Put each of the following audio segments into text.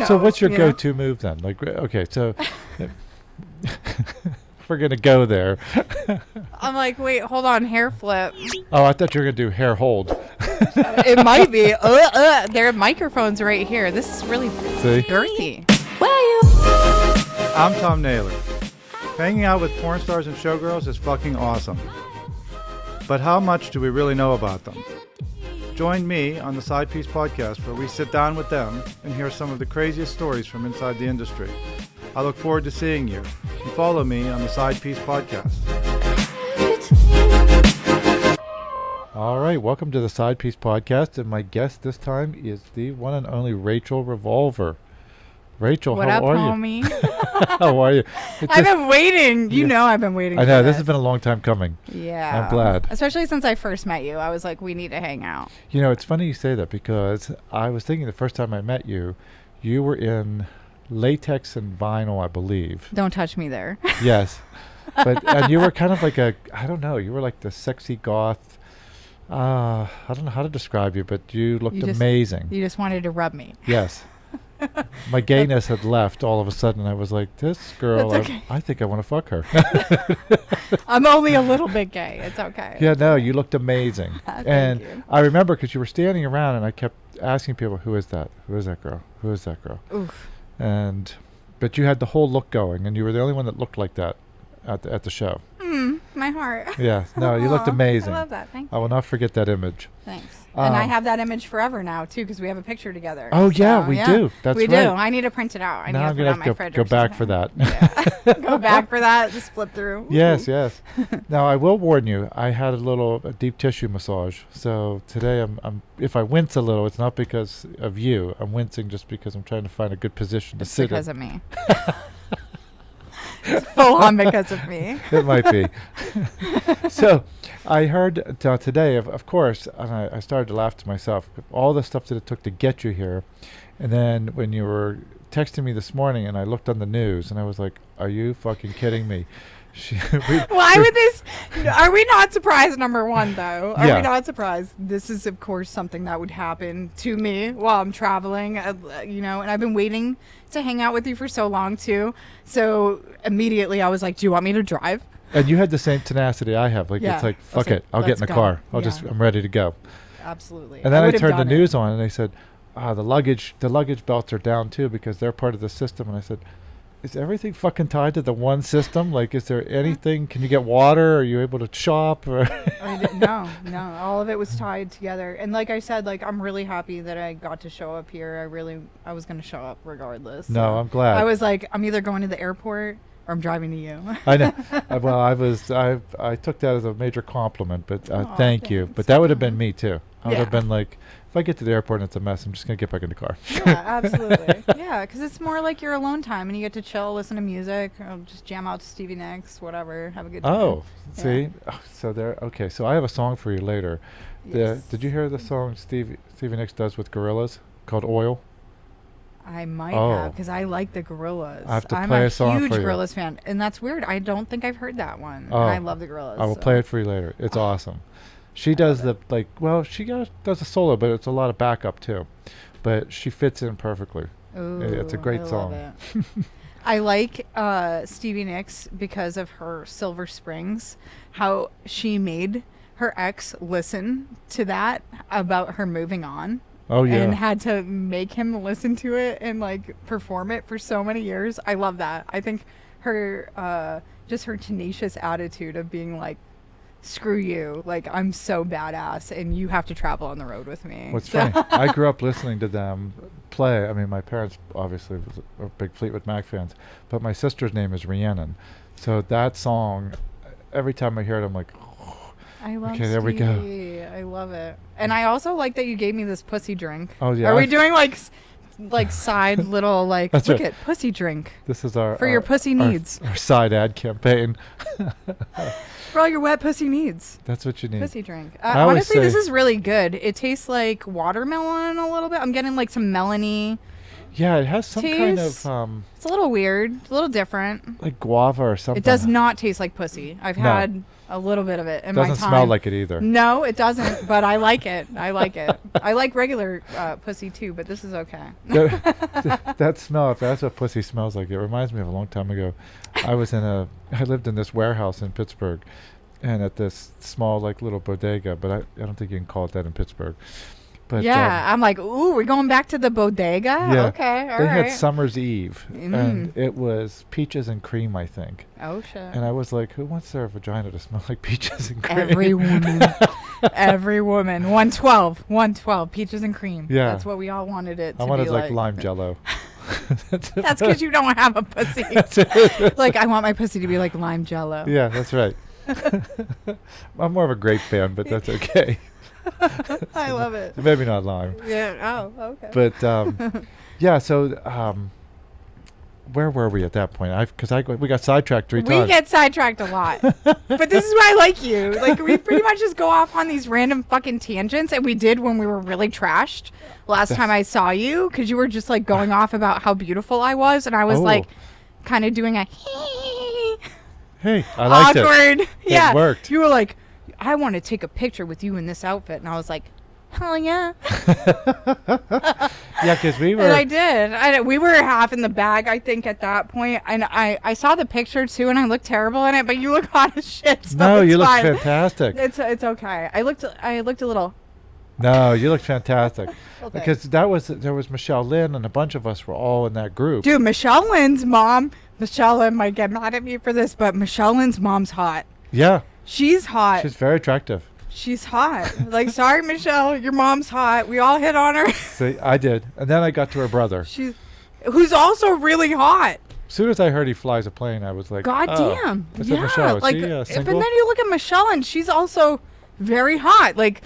So what's your go-to move then? Like, okay, so we're going to go there. I'm like, wait, hold on, hair flip. Oh, I thought you were going to do hair hold. It might be. There are microphones right here. This is really girthy. I'm Thom Naylor. Hanging out with porn stars and showgirls is fucking awesome. But how much do we really know about them? Join me on the Side Piece podcast where we sit down with them and hear some of the craziest stories from inside the industry. I look forward to seeing you. And follow me on the Side Piece podcast. All right, welcome to the Side Piece podcast, and my guest this time is the one and only Raychel Revolver. Raychel, what how up, are homie? you? How are you? I've been waiting. You know I've been waiting. I know, for this has been a long time coming. Yeah. I'm glad. Especially since I first met you. I was like, we need to hang out. You know, it's funny you say that because I was thinking the first time I met you, you were in latex and vinyl, I believe. Don't touch me there. Yes. And you were kind of like I don't know, you were like the sexy goth. I don't know how to describe you, but you looked amazing. You just wanted to rub me. Yes. My gayness had left all of a sudden. I was like, this girl, okay. I think I want to fuck her. I'm only a little bit gay. It's okay. Yeah, no, you looked amazing. Thank you. I remember because you were standing around and I kept asking people, who is that? Who is that girl? Who is that girl? Oof. But you had the whole look going, and you were the only one that looked like that at the show. My heart. Yeah, no, you looked amazing. I love that. Thank you. I will not forget that image. Thanks. And I have that image forever now, too, because we have a picture together. Oh, yeah, we do. That's right. We do. I need to print it out. I now need I'm to put it on my fridge. go back for that. Yeah. Go back for that. Just flip through. Yes, yes. Now, I will warn you, I had a deep tissue massage. So today, I'm if I wince a little, it's not because of you. I'm wincing just because I'm trying to find a good position to sit in. It's because of me. It's full on because of me. It might be. So I heard today, of course, and I started to laugh to myself, all the stuff that it took to get you here. And then when you were texting me this morning and I looked on the news and I was like, are you fucking kidding me? Why would this? Are we not surprised? Number one, though, are we not surprised? This is, of course, something that would happen to me while I'm traveling. And I've been waiting to hang out with you for so long too. So immediately, I was like, "Do you want me to drive?" And you had the same tenacity I have. Like it's like, fuck it, I'll get in the car. I'm ready to go. Absolutely. And then I turned the news on, and they said, the luggage belts are down too because they're part of the system. And I said, is everything fucking tied to the one system? Like, is there anything? Can you get water? Are you able to shop? Or No. All of it was tied together. And like I said, like I'm really happy that I got to show up here. I was going to show up regardless. No, so I'm glad. I was like, I'm either going to the airport or I'm driving to you. I know. Well, I took that as a major compliment, but thank you. But that would have been me too. I would have been like, if I get to the airport and it's a mess, I'm just going to get back in the car. Yeah, absolutely. Yeah, because it's more like your alone time and you get to chill, listen to music, or just jam out to Stevie Nicks, whatever, have a good time. Oh, see? So okay, so I have a song for you later. Yes. Did you hear the song Stevie Nicks does with Gorillaz called Oil? I might have, because I like the Gorillaz. I have to play a song for you. I'm a huge Gorillaz fan, and that's weird. I don't think I've heard that one. And I love the Gorillaz. I will play it for you later. It's awesome. She does does a solo, but it's a lot of backup too. But she fits in perfectly. Ooh, it's a great song. Love it. I like Stevie Nicks because of her Silver Springs, how she made her ex listen to that about her moving on. Oh, yeah. And had to make him listen to it and like perform it for so many years. I love that. I think her just her tenacious attitude of being like, screw you, like I'm so badass and you have to travel on the road with me. What's funny, I grew up listening to them play. I mean, my parents obviously were big Fleetwood Mac fans, but my sister's name is Rhiannon. So that song, every time I hear it, I'm like, I love okay, there we go. I love it. And I also like that you gave me this pussy drink. Oh, yeah. Are we doing like side little like That's look right. at pussy drink? This is our your pussy needs. Our side ad campaign. For all your wet pussy needs. That's what you need. Pussy drink. Honestly, this is really good. It tastes like watermelon a little bit. I'm getting like some melony Yeah, it has some kind taste. of It's a little weird, a little different. like guava or something. It does not taste like pussy. I've No. had a little bit of it in my time. Doesn't smell like it either. No, it doesn't, but I like it. I like it. I like regular pussy too, but this is okay. That smell, if that's what pussy smells like, it reminds me of a long time ago. I lived in this warehouse in Pittsburgh, and at this small, like, little bodega, but I don't think you can call it that in Pittsburgh. But yeah, I'm like, ooh, we're going back to the bodega? Yeah, Okay, all they right. had Summer's Eve, and it was peaches and cream, I think. Oh, shit. And I was like, who wants their vagina to smell like peaches and cream? Every woman. Every woman. 112. Peaches and cream. Yeah. That's what we all wanted it to I wanted be like lime jello. That's because you don't have a pussy. Like, I want my pussy to be like lime jello. Yeah, that's right. I'm more of a grape fan, but that's okay. I love it. Maybe not lime. Yeah. Oh, okay. But yeah, so where were we at that point? We got sidetracked 3 times. We get sidetracked a lot. But this is why I like you. Like, we pretty much just go off on these random fucking tangents, and we did when we were really trashed last time I saw you, because you were just like going off about how beautiful I was, and I was like kind of doing a hey, I liked awkward. it. Yeah. It worked. You were like, I want to take a picture with you in this outfit, and I was like, hell yeah. Yeah, because we were. And I did. We were half in the bag, I think, at that point. And I saw the picture too, and I looked terrible in it. But you look hot as shit. So No, you look fine. fantastic. It's okay. I looked a little. No, you look fantastic. Well, Because there was Michelle Lynn, and a bunch of us were all in that group. Dude, Michelle Lynn's mom. Michelle Lynn might get mad at me for this, but Michelle Lynn's mom's hot. Yeah, She's hot. she's very attractive. She's hot. Like, sorry, Michelle, your mom's hot. We all hit on her. See, I did, and then I got to her brother. Who's also really hot. As soon as I heard he flies a plane, I was like, God oh. damn. I said, Yeah. Michelle, is Like, he but single? then you look at Michelle, and she's also very hot. Like,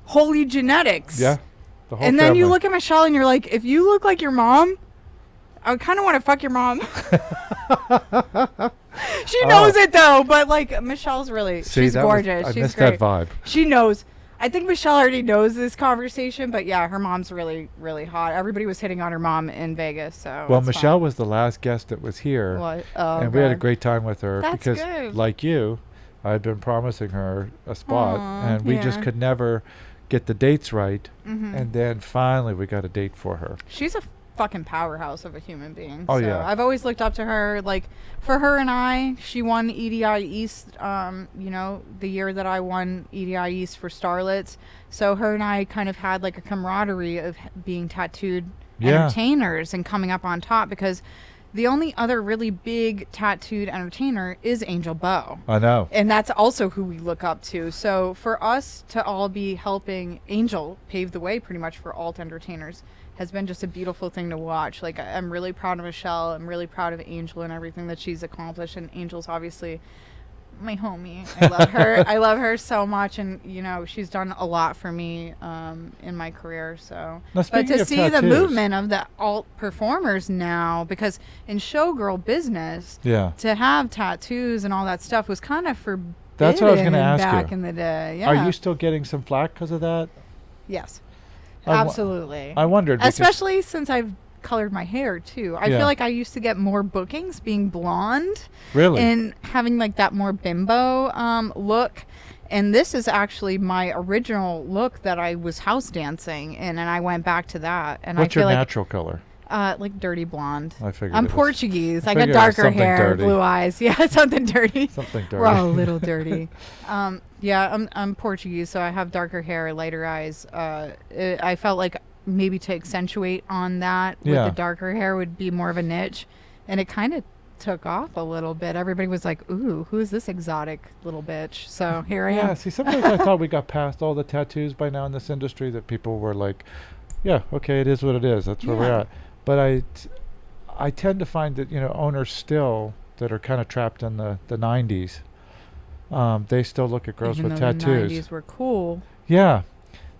holy genetics. Yeah. The whole And then you family. look at Michelle, and you're like, if you look like your mom, I kind of want to fuck your mom. She knows it, though. But, like, Michelle's really, she's gorgeous. I She's missed great. that vibe. She knows. I think Michelle already knows this conversation, but yeah, her mom's really, really hot. Everybody was hitting on her mom in Vegas, so. Well, it's Michelle fine. was the last guest that was here, What? Oh, and we had a God. great time with her That's because, good. like you, I had been promising her a spot, Aw, and we just yeah. could never get the dates right. Mhm. And then finally, we got a date for her. She's a fucking powerhouse of a human being. Oh, so yeah. I've always looked up to her. Like, for her and I, she won EDI East, you know, the year that I won EDI East for Starlets. So her and I kind of had like a camaraderie of being tattooed Yeah. entertainers and coming up on top, because the only other really big tattooed entertainer is Angel Bow. I know. And that's also who we look up to. So for us to all be helping Angel pave the way pretty much for alt entertainers has been just a beautiful thing to watch. Like, I'm really proud of Michelle. I'm really proud of Angel and everything that she's accomplished. And Angel's obviously my homie. I love her. I love her so much. And, you know, she's done a lot for me in my career. So, Now, but speaking to of see the tattoos- movement of the alt performers now, because in showgirl business, Yeah. to have tattoos and all that stuff was kind of forbidden. That's what I was gonna ask you. back in the day. Yeah. Are you still getting some flack because of that? Yes. I wa- Absolutely. I wondered. because- Especially since I've colored my hair too. I Yeah. feel like I used to get more bookings being blonde Really? and having like that more bimbo look. And this is actually my original look that I was house dancing in, and I went back to that. And What's I feel your like natural color? like dirty blonde. I figured I'm it was- Portuguese. I got figured it was darker something hair, dirty. blue eyes. Yeah, something dirty. Something dirty. We're all a little dirty. Yeah, I'm Portuguese, so I have darker hair, lighter eyes. I felt like maybe to accentuate on that with Yeah. the darker hair would be more of a niche, and it kind of took off a little bit. Everybody was like, "Ooh, who is this exotic little bitch?" So here I Yeah, am. see, sometimes I thought we got past all the tattoos by now in this industry, that people were like, yeah, okay, it is what it is. That's where we're Yeah. at. But I tend to find that, you know, owners still that are kind of trapped in the 90s, they still look at girls Even with though tattoos. the 90s were cool. Yeah.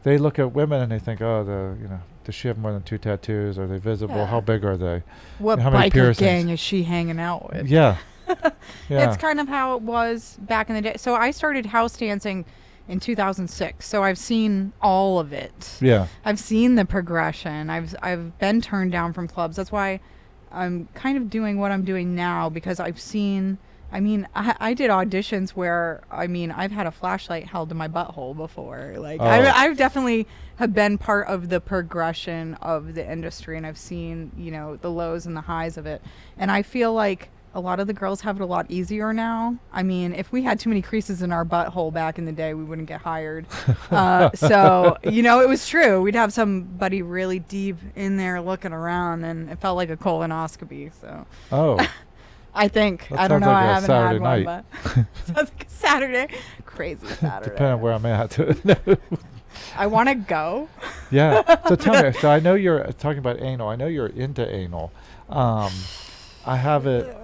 They look at women and they think, oh, does she have more than 2 tattoos? Are they visible? Yeah. How big are they? What How many biker piercings? gang is she hanging out with? Yeah. Yeah. It's kind of how it was back in the day. So I started house dancing in 2006. So I've seen all of it. Yeah. I've seen the progression. I've been turned down from clubs. That's why I'm kind of doing what I'm doing now, because I've seen, I mean, I did auditions where, I mean, I've had a flashlight held to my butthole before. Like, I've definitely have been part of the progression of the industry, and I've seen, you know, the lows and the highs of it. And I feel like a lot of the girls have it a lot easier now. I mean, if we had too many creases in our butthole back in the day, we wouldn't get hired. So, you know, it was true. We'd have somebody really deep in there looking around, and it felt like a colonoscopy. So, I think. That I don't sounds know. like I a haven't Saturday had night. one, but sounds like a Saturday. Crazy Saturday. Depending on where I'm at. I want to go. Yeah. So tell me. So I know you're talking about anal. I know you're into anal. I have a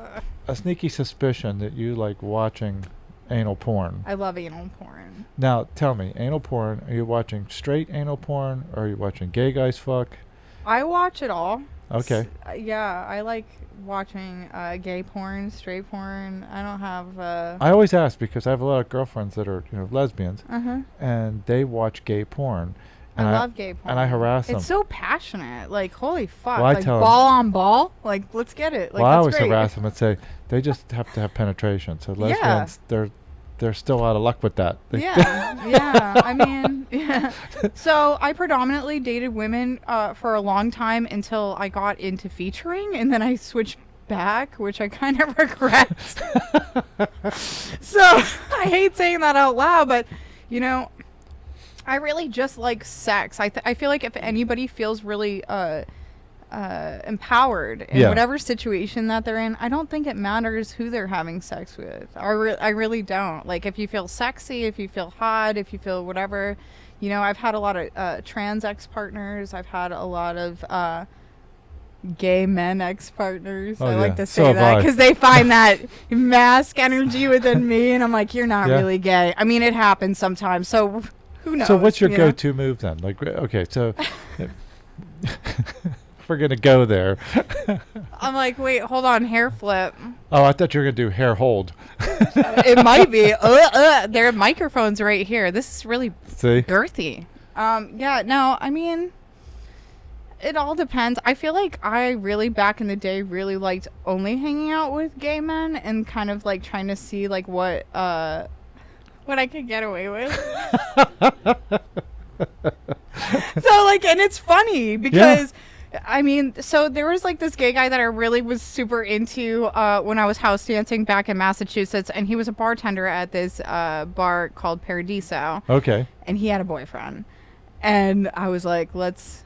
sneaky suspicion that you like watching anal porn. I love anal porn. Now, tell me, anal porn, are you watching straight anal porn, or are you watching gay guys fuck? I watch it all. Okay. Yeah, I like watching gay porn, straight porn. I don't have... I always ask because I have a lot of girlfriends that are, you know, lesbians, Uh-huh. and they watch gay porn. And I love gay porn. And I harass them. It's so passionate. Like, holy fuck. Well, I like, tell 'em- ball on ball. Like, let's get it. Like, Well, I that's always great. harass them and say they just have to have penetration. So lesbians, they're still out of luck with that. Yeah, yeah. I mean, yeah. So I predominantly dated women for a long time until I got into featuring, and then I switched back, which I kind of regret. So I hate saying that out loud, but you know, I really just like sex. I feel like if anybody feels really empowered in whatever situation that they're in, I don't think it matters who they're having sex with. I really don't. Like, if you feel sexy, if you feel hot, if you feel whatever, you know, I've had a lot of trans ex-partners. I've had a lot of gay men ex-partners. I like to say that because they find that mask energy within me, and I'm like, you're not really gay. I mean, it happens sometimes, so who knows? So what's your go-to move then? Like, okay, so if we're gonna go there. I'm like, wait, hold on, hair flip. Oh, I thought you were gonna do hair hold. It might be. There are microphones right here. This is really girthy. Yeah, no, I mean, it all depends. I feel like I really, back in the day, really liked only hanging out with gay men and kind of like trying to see like what I could get away with. So like, and it's funny because I mean, so there was like this gay guy that I really was super into when I was house dancing back in Massachusetts, and he was a bartender at this bar called Paradiso. Okay. And he had a boyfriend, and I was like, let's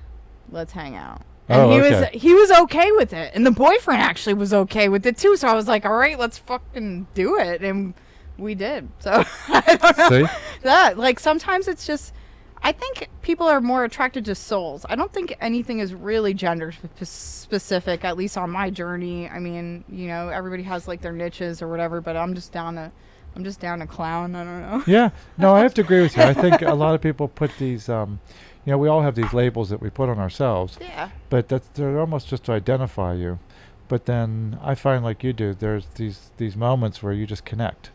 hang out. And he was okay with it, and the boyfriend actually was okay with it too. So I was like, all right, let's fucking do it, and we did. So I don't know. See? That like sometimes it's just. I think people are more attracted to souls. I don't think anything is really gender specific, at least on my journey. I mean, you know, everybody has like their niches or whatever, but I'm just down to clown. I don't know. Yeah. No, I have to agree with you. I think a lot of people put these, you know, we all have these labels that we put on ourselves. Yeah. But they're almost just to identify you. But then I find, like you do, there's these moments where you just connect.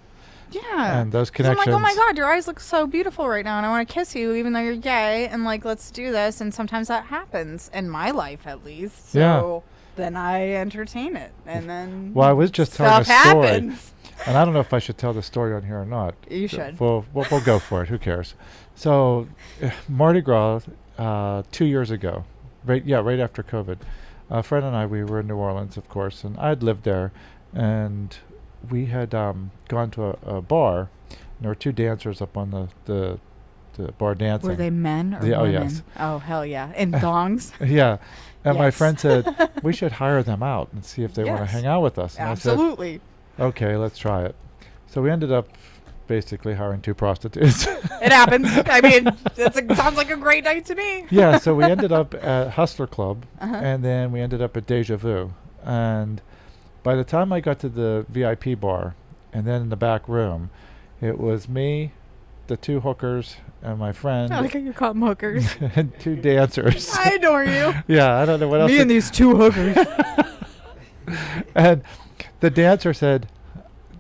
Yeah. And those connections. I'm like, oh my God, your eyes look so beautiful right now, and I want to kiss you even though you're gay, and like, let's do this. And sometimes that happens in my life, at least. So then I entertain it, and then well, I was just telling a story, happens. And I don't know if I should tell the story on here or not. You should. We'll go for it. Who cares? So, Mardi Gras, 2 years ago, right after COVID, a friend and I, we were in New Orleans, of course, and I'd lived there, and we had gone to a bar. And there were two dancers up on the bar dancing. Were they men or women? Oh, yes. Oh, hell yeah. In thongs? Yeah. And my friend said, we should hire them out and see if they want to hang out with us. And absolutely. I said, okay, let's try it. So we ended up basically hiring two prostitutes. It happens. I mean, sounds like a great night to me. Yeah, so we ended up at Hustler Club, and then we ended up at Deja Vu. And by the time I got to the VIP bar, and then in the back room, it was me, the two hookers, and my friend. I like how you call them hookers. And two dancers. I adore you. Yeah, I don't know what else. Me and these two hookers. And the dancer said,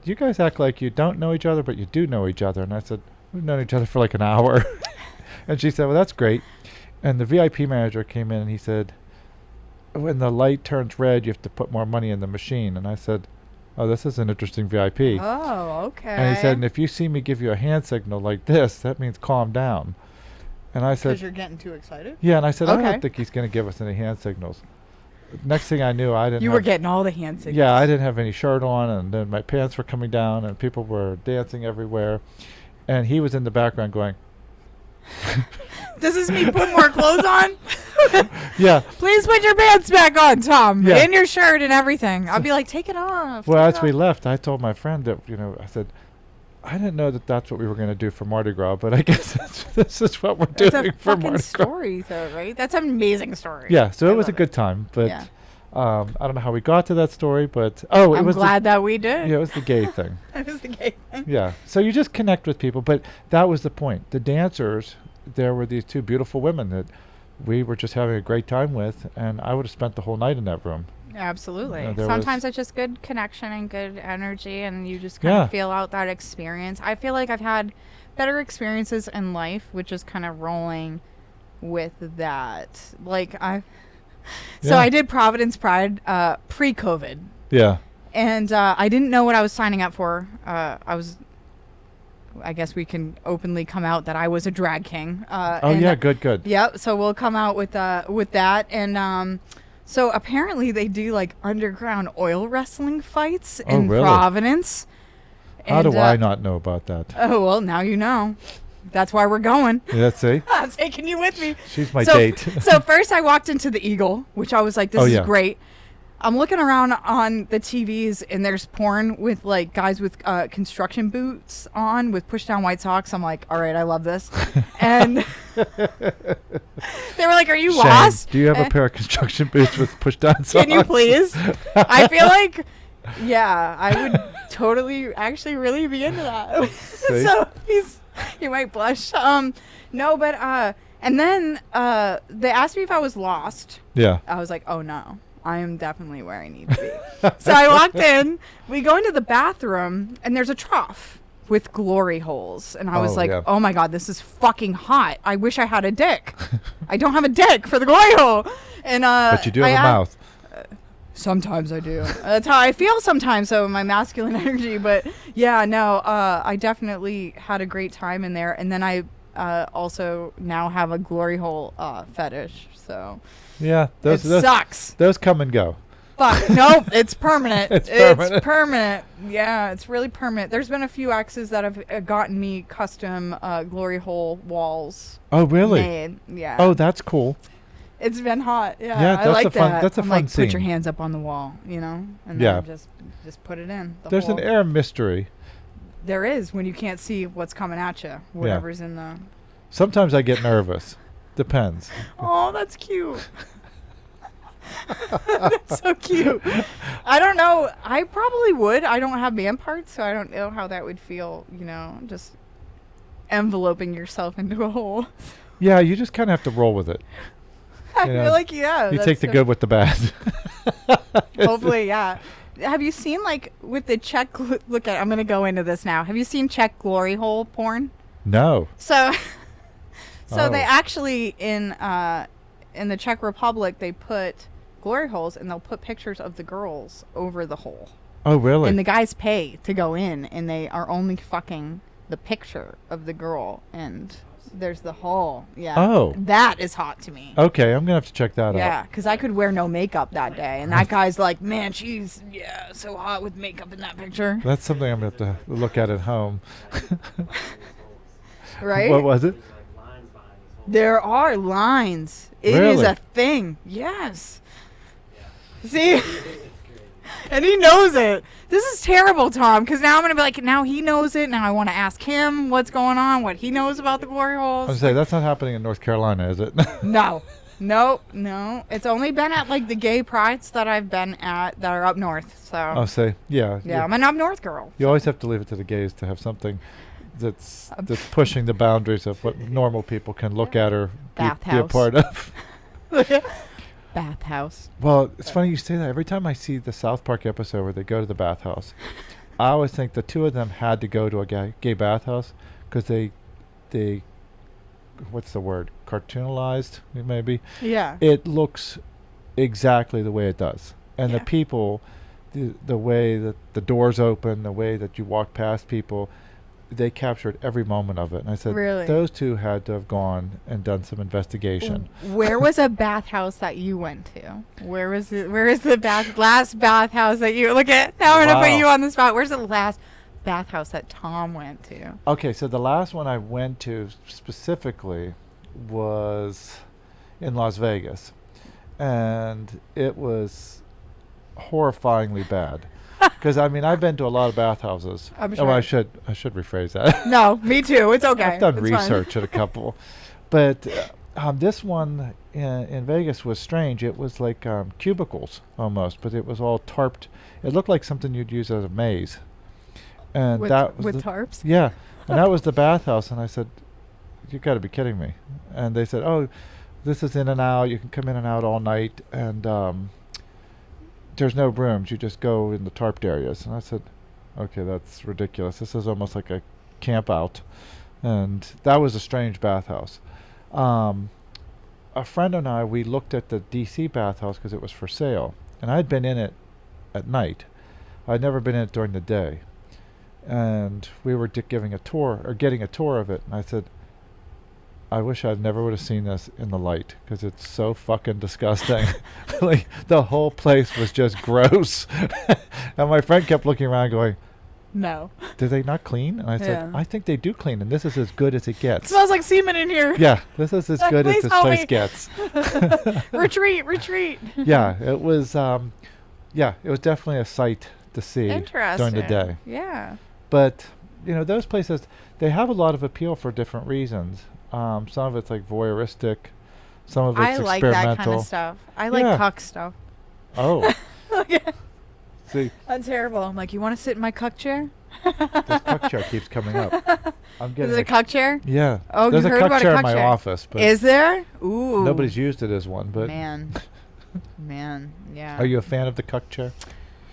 you guys act like you don't know each other, but you do know each other. And I said, We've known each other for like an hour. And she said, well, that's great. And the VIP manager came in and he said, when the light turns red, you have to put more money in the machine. And I said, oh, this is an interesting VIP. Oh, okay. And he said, and if you see me give you a hand signal like this, that means calm down. And I said, because you're getting too excited? yeah, and I said, I Okay. don't think he's going to give us any hand signals. Next thing I knew, I didn't You were getting all the hand signals. yeah, I didn't have any shirt on, and then my pants were coming down, and people were dancing everywhere. And he was in the background going, Does this mean put more clothes on? yeah. Please put your pants back on, Tom. Yeah. And your shirt and everything. I'll be like, take it off. Well, take as it we off. left, I told my friend that, I said, I didn't know that that's what we were going to do for Mardi Gras, but I guess this is what we're That's doing a for fucking Mardi Gras. story, though, right? That's an amazing story. Yeah, so I it was a love good time, but Yeah. I don't know how we got to that story, but it I'm was glad that we did. yeah, it was the gay thing. That was the gay thing. Yeah, so you just connect with people, but that was the point. The dancers, there were these two beautiful women that we were just having a great time with, and I would have spent the whole night in that room. Absolutely. there Sometimes was- it's just good connection and good energy, and you just kind Yeah. of feel out that experience. I feel like I've had better experiences in life, which is kind of rolling with that. Like so Yeah. I did Providence Pride pre-COVID, Yeah. and I didn't know what I was signing up for. I guess we can openly come out that I was a drag king. Oh, and yeah, good. Yep. So we'll come out with that, and so apparently they do like underground oil wrestling fights Oh, in really? Providence. How And, do I not know about that? Oh well, now you know. That's why we're going. Yeah, see? I'm taking you with me. She's my so, date. so first I walked into the Eagle, which I was like, this Oh, is yeah. great. I'm looking around on the TVs, and there's porn with like guys with construction boots on with push down white socks. I'm like, all right, I love this. And they were like, are you Shane, lost? do you have a pair of construction boots with push down socks? Can you please? I feel like, yeah, I would totally actually really be into that. See? So he might blush. No, but and then they asked me if I was lost. Yeah. I was like, oh no, I am definitely where I need to be. So I walked in. We go into the bathroom, and there's a trough with glory holes, and I was Oh, like, yeah. oh my god, this is fucking hot. I wish I had a dick. I don't have a dick for the glory hole. And But you do have a mouth. Sometimes I do. That's how I feel sometimes, so my masculine energy. But yeah, no, I definitely had a great time in there. And then I also now have a glory hole fetish. So Yeah, those sucks. those come and go. Fuck. Nope, it's permanent. It's permanent. permanent. Yeah, it's really permanent. There's been a few exes that have gotten me custom glory hole walls Oh, really? made. Yeah. Oh, that's cool. It's been hot. Yeah, Yeah, I that's like a fun- that. that's a I'm fun like, put your scene. hands up on the wall, and Yeah. then just put it in. The There's hole. an air of mystery. There is when you can't see what's coming at you, whatever's in the. Sometimes I get nervous. Depends. Oh, that's cute. That's so cute. I don't know. I probably would. I don't have man parts, so I don't know how that would feel. Just enveloping yourself into a hole. Yeah, you just kind of have to roll with it. I Yeah. feel like You take the good with the bad. Hopefully, yeah. Have you seen with the Czech? Look at. I'm gonna go into this now. Have you seen Czech glory hole porn? No. So, Oh. they actually in the Czech Republic they put glory holes, and they'll put pictures of the girls over the hole, Oh, really? and the guys pay to go in, and they are only fucking the picture of the girl, and there's the hole. Yeah. Oh. That is hot to me. Okay, I'm gonna have to check that Yeah, out. because I could wear no makeup that day, and that guy's like, man, she's so hot with makeup in that picture, That's something I'm gonna have to look at home. right? What was it? There are lines. It is Really? a thing. Yes. See? And he knows it. This is terrible, Tom, because now I'm going to be like, now he knows it. Now I want to ask him what's going on, what he knows about the glory I holes. was saying that's not happening in North Carolina, is it? No. No. It's only been at the gay prides that I've been at that are up north. So, I'll say, yeah. yeah, I'm an up north girl. You always have to leave it to the gays to have something that's pushing the boundaries of what normal people can look at or be a Bathhouse. part of. Bathhouse. Well, it's funny you say that. Every time I see the South Park episode where they go to the bathhouse, I always think the two of them had to go to a gay bathhouse because they they, what's the word, cartoonalized maybe. Yeah. It looks exactly the way it does, and the people, the way that the doors open, the way that you walk past people, they captured every moment of it. And I said, Really? those two had to have gone and done some investigation. Where was a bathhouse that you went to? Where was it? Where is the last bathhouse that you look at? Now I'm gonna put you on the spot. Where's the last bathhouse that Thom went to? Okay, so the last one I went to specifically was in Las Vegas, and it was horrifyingly bad. Because I mean, I've been to a lot of bathhouses. I'm Oh, I sure. should rephrase that. No, me too. It's okay. I've done It's fine. research at a couple, but this one in Vegas was strange. It was like cubicles almost, but it was all tarped. It looked like something you'd use as a maze, and that was with the, tarps. yeah, and that was the bathhouse. And I said, "You got to be kidding me!" And they said, "Oh, this is in and out. You can come in and out all night, and there's no rooms. You just go in the tarped areas." And I said, "Okay, that's ridiculous. This is almost like a camp out." And that was a strange bathhouse. A friend and I, we looked at the D.C. bathhouse because it was for sale, and I'd been in it at night. I'd never been in it during the day, and we were giving a tour or getting a tour of it. And I said, I wish I never would have seen this in the light because it's so fucking disgusting. Like the whole place was just gross. And my friend kept looking around going, No. "Did they not clean?" And I said, Yeah. "I think they do clean, and this is as good as it It gets." smells like semen in here. Yeah, this is as good as Please this help place me. gets. Retreat. Yeah, it was. It was definitely a sight to see Interesting. during the day. Yeah. But those places, they have a lot of appeal for different reasons. Some of it's like voyeuristic, some of it's I like experimental. that kind of stuff. I like Yeah. cuck stuff. Oh, see, I'm terrible. I'm like, you want to sit in my cuck chair? this cuck chair keeps coming up. I'm Is getting it a cuck chair? Yeah. Oh, There's you a heard cuck about a chair cuck in my chair? office, but Is there? Ooh. nobody's used it as one. But Man, yeah. are you a fan of the cuck chair?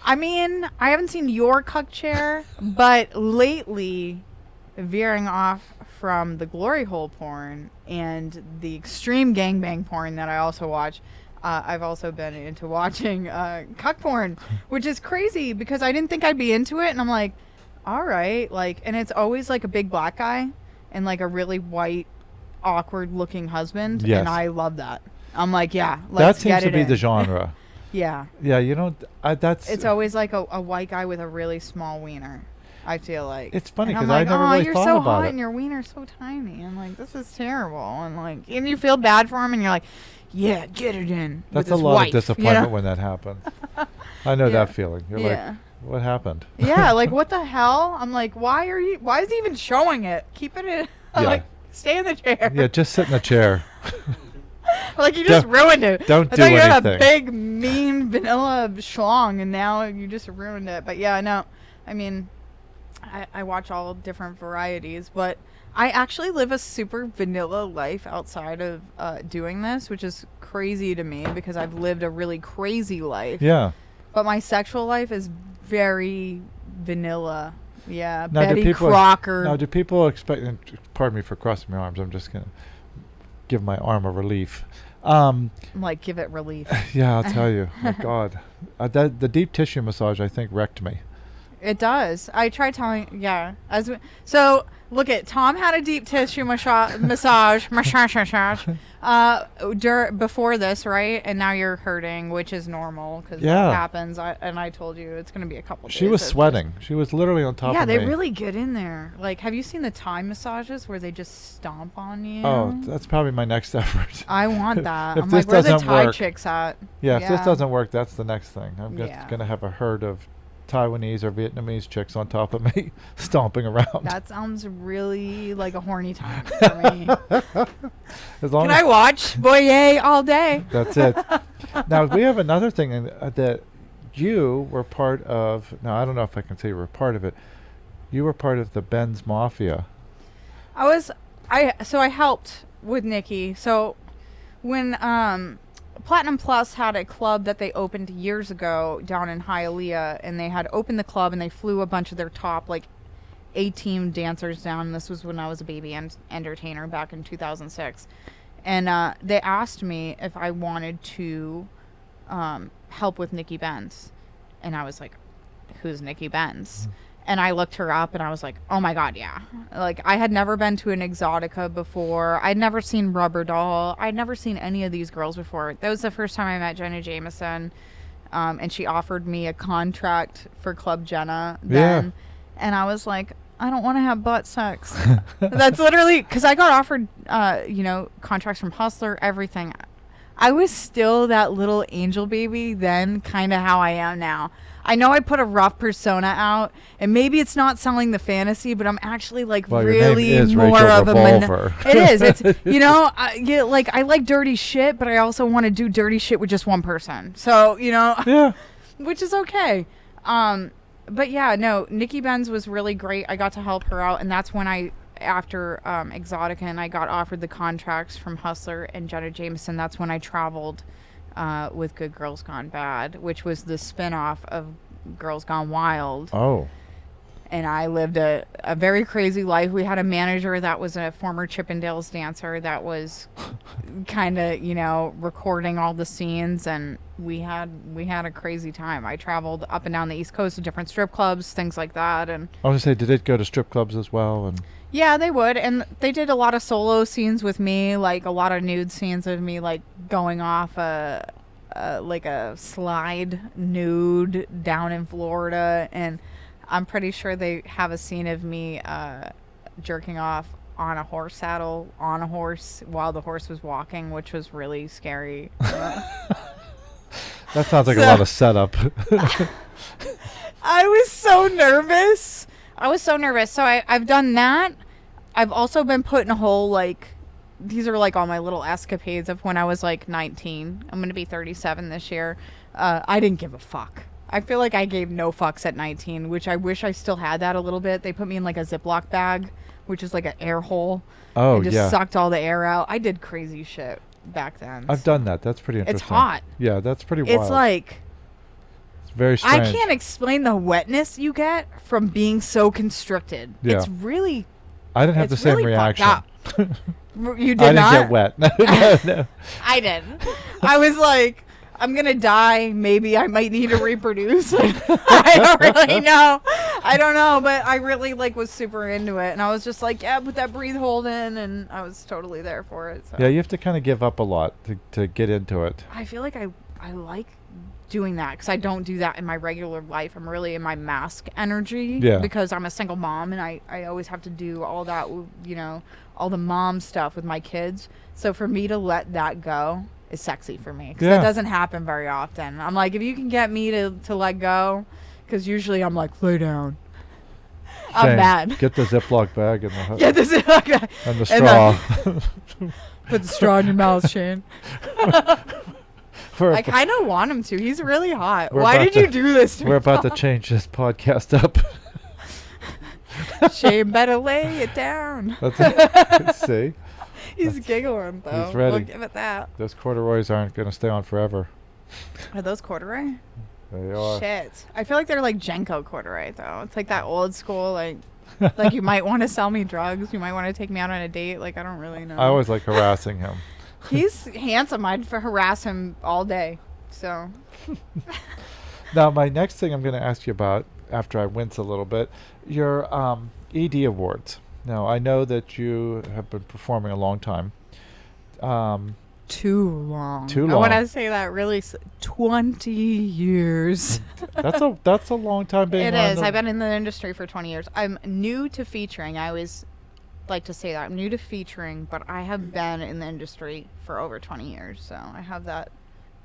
I mean, I haven't seen your cuck chair, but lately, veering off from the glory hole porn and the extreme gangbang porn that I also watch, I've also been into watching cuck porn, which is crazy because I didn't think I'd be into it, and I'm like, all right, like, and it's always like a big black guy and like a really white, awkward-looking husband, Yes. and I love that. I'm like, yeah, That let's seems get to it be in. the genre. Yeah. Yeah, that's. It's always like a white guy with a really small wiener, I feel like. It's funny And I'm 'cause I like, never "Aw, really you're thought so about hot it." and your wiener's so tiny. I'm like, this is terrible. And you feel bad for him and you're like, yeah, get it in. That's with a his lot wife, of disappointment you know? when that happens. I know Yeah. that feeling. You're Yeah. like, what happened? Yeah, like what the hell? I'm like, why is he even showing it? Keep it in. I'm Yeah. like, stay in the chair. Yeah, just sit in the chair. Like you just ruined it. don't I do thought you had a anything. big, mean vanilla schlong, and now you just ruined it. But yeah, no, I mean, I watch all different varieties, but I actually live a super vanilla life outside of doing this, which is crazy to me because I've lived a really crazy life. Yeah. But my sexual life is very vanilla. Yeah, Now, Betty Crocker. Now, do people expect? And pardon me for crossing my arms. I'm just gonna give my arm a relief. Like, give it relief. Yeah, I'll tell you. My God, the deep tissue massage I think wrecked me. It does. I tried telling, yeah. So look at Thom had a deep tissue massage before this, right? And now you're hurting, which is normal because Yeah. that happens. And I told you it's going to be a couple days. She was of sweating. She was literally on top yeah, of me. they really get in there. Like, have you seen the Thai massages where they just stomp on you? Oh, that's probably my next effort. I want that. If I'm this like, where the doesn't Thai work- chicks at? Yeah, if this doesn't work, that's the next thing. I'm Yeah. gonna have a herd of Taiwanese or Vietnamese chicks on top of me, stomping around. That sounds really like a horny time for me. As long Can as I watch Boyer all day? that's it. Now we have another thing that you were part of. Now I don't know if I can say you were part of it. You were part of the Benz Mafia. I helped with Nikki. So when Platinum Plus had a club that they opened years ago down in Hialeah, and they had opened the club and they flew a bunch of their top like A-team dancers down. And this was when I was a baby entertainer back in 2006. And they asked me if I wanted to help with Nikki Benz. And I was like, who's Nikki Benz? And I looked her up and I was like, oh my God, yeah. Like, I had never been to an Exotica before. I'd never seen Rubber Doll. I'd never seen any of these girls before. That was the first time I met Jenna Jameson. And she offered me a contract for Club Jenna then. Yeah. And I was like, I don't want to have butt sex. That's literally, because I got offered, contracts from Hustler, everything. I was still that little angel baby then, kind of how I am now. I know I put a rough persona out, and maybe it's not selling the fantasy, but I'm actually like really more Raychel of Revolver. It is. It's I like dirty shit, but I also want to do dirty shit with just one person. So yeah, which is okay. But yeah, no, Nikki Benz was really great. I got to help her out, and that's when after Exotica, and I got offered the contracts from Hustler and Jenna Jameson. That's when I traveled with Good Girls Gone Bad, which was the spin-off of Girls Gone Wild. Oh. And I lived a very crazy life. We had a manager that was a former Chippendales dancer that was kind of, recording all the scenes, and we had a crazy time. I traveled up and down the East Coast to different strip clubs, things like that. And I was going to say, did it go to strip clubs as well? And yeah, they would. And they did a lot of solo scenes with me, like a lot of nude scenes of me, like going off like a slide nude down in Florida. And I'm pretty sure they have a scene of me jerking off on a horse saddle, on a horse, while the horse was walking, which was really scary. That sounds like a lot of setup. I was so nervous. So I've done that. I've also been put in a whole, like, these are like all my little escapades of when I was like 19. I'm going to be 37 this year. I didn't give a fuck. I feel like I gave no fucks at 19, which I wish I still had that a little bit. They put me in like a Ziploc bag, which is like an air hole. Oh, and just yeah. sucked all the air out. I did crazy shit back then. I've done that. That's pretty interesting. It's hot. Yeah, that's pretty wild. It's like, it's very strange. I can't explain the wetness you get from being so constricted. Yeah. It's really, I didn't have the same really reaction. You did not? I didn't get wet. No. I did. I was like, I'm going to die. Maybe I might need to reproduce. I don't really know. I don't know, but I really was super into it. And I was just like, yeah, put that breathe hold in. And I was totally there for it. So. Yeah, you have to kind of give up a lot to get into it. I feel like I like doing that because I don't do that in my regular life. I'm really in my mask energy because I'm a single mom and I always have to do all that, all the mom stuff with my kids. So for me to let that go is sexy for me because that doesn't happen very often. I'm like, if you can get me to let go, because usually I'm like, lay down. I'm mad. Get the Ziploc bag in the house. Get the Ziploc bag. And the straw. Put the straw in your mouth, Shane. I kind of want him to. He's really hot. Why did you do this to me? We're about to change this podcast up. Shane better lay it down. See? He's giggling, though. He's ready. We'll give it that. Those corduroys aren't going to stay on forever. Are those corduroy? They are. Shit. I feel like they're like Jenko corduroy, though. It's like that old school, like you might want to sell me drugs. You might want to take me out on a date. Like, I don't really know. I always like harassing him. He's handsome. I'd harass him all day. So. Now, my next thing I'm going to ask you about, after I wince a little bit, your ED awards. Now, I know that you have been performing a long time. Too long. Too long. I want to say that really. 20 years. That's a long time being. It is. I've been in the industry for 20 years. I'm new to featuring. I always like to say that I'm new to featuring, but I have been in the industry for over 20 years, so I have that.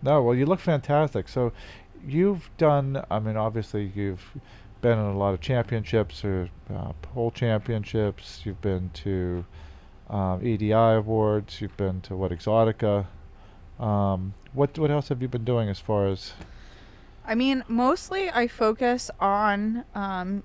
No, well, you look fantastic. So you've done, I mean, obviously you've been in a lot of championships or pole championships. You've been to EDI awards. You've been to Exotica. What else have you been doing as far as? I mean, mostly I focus on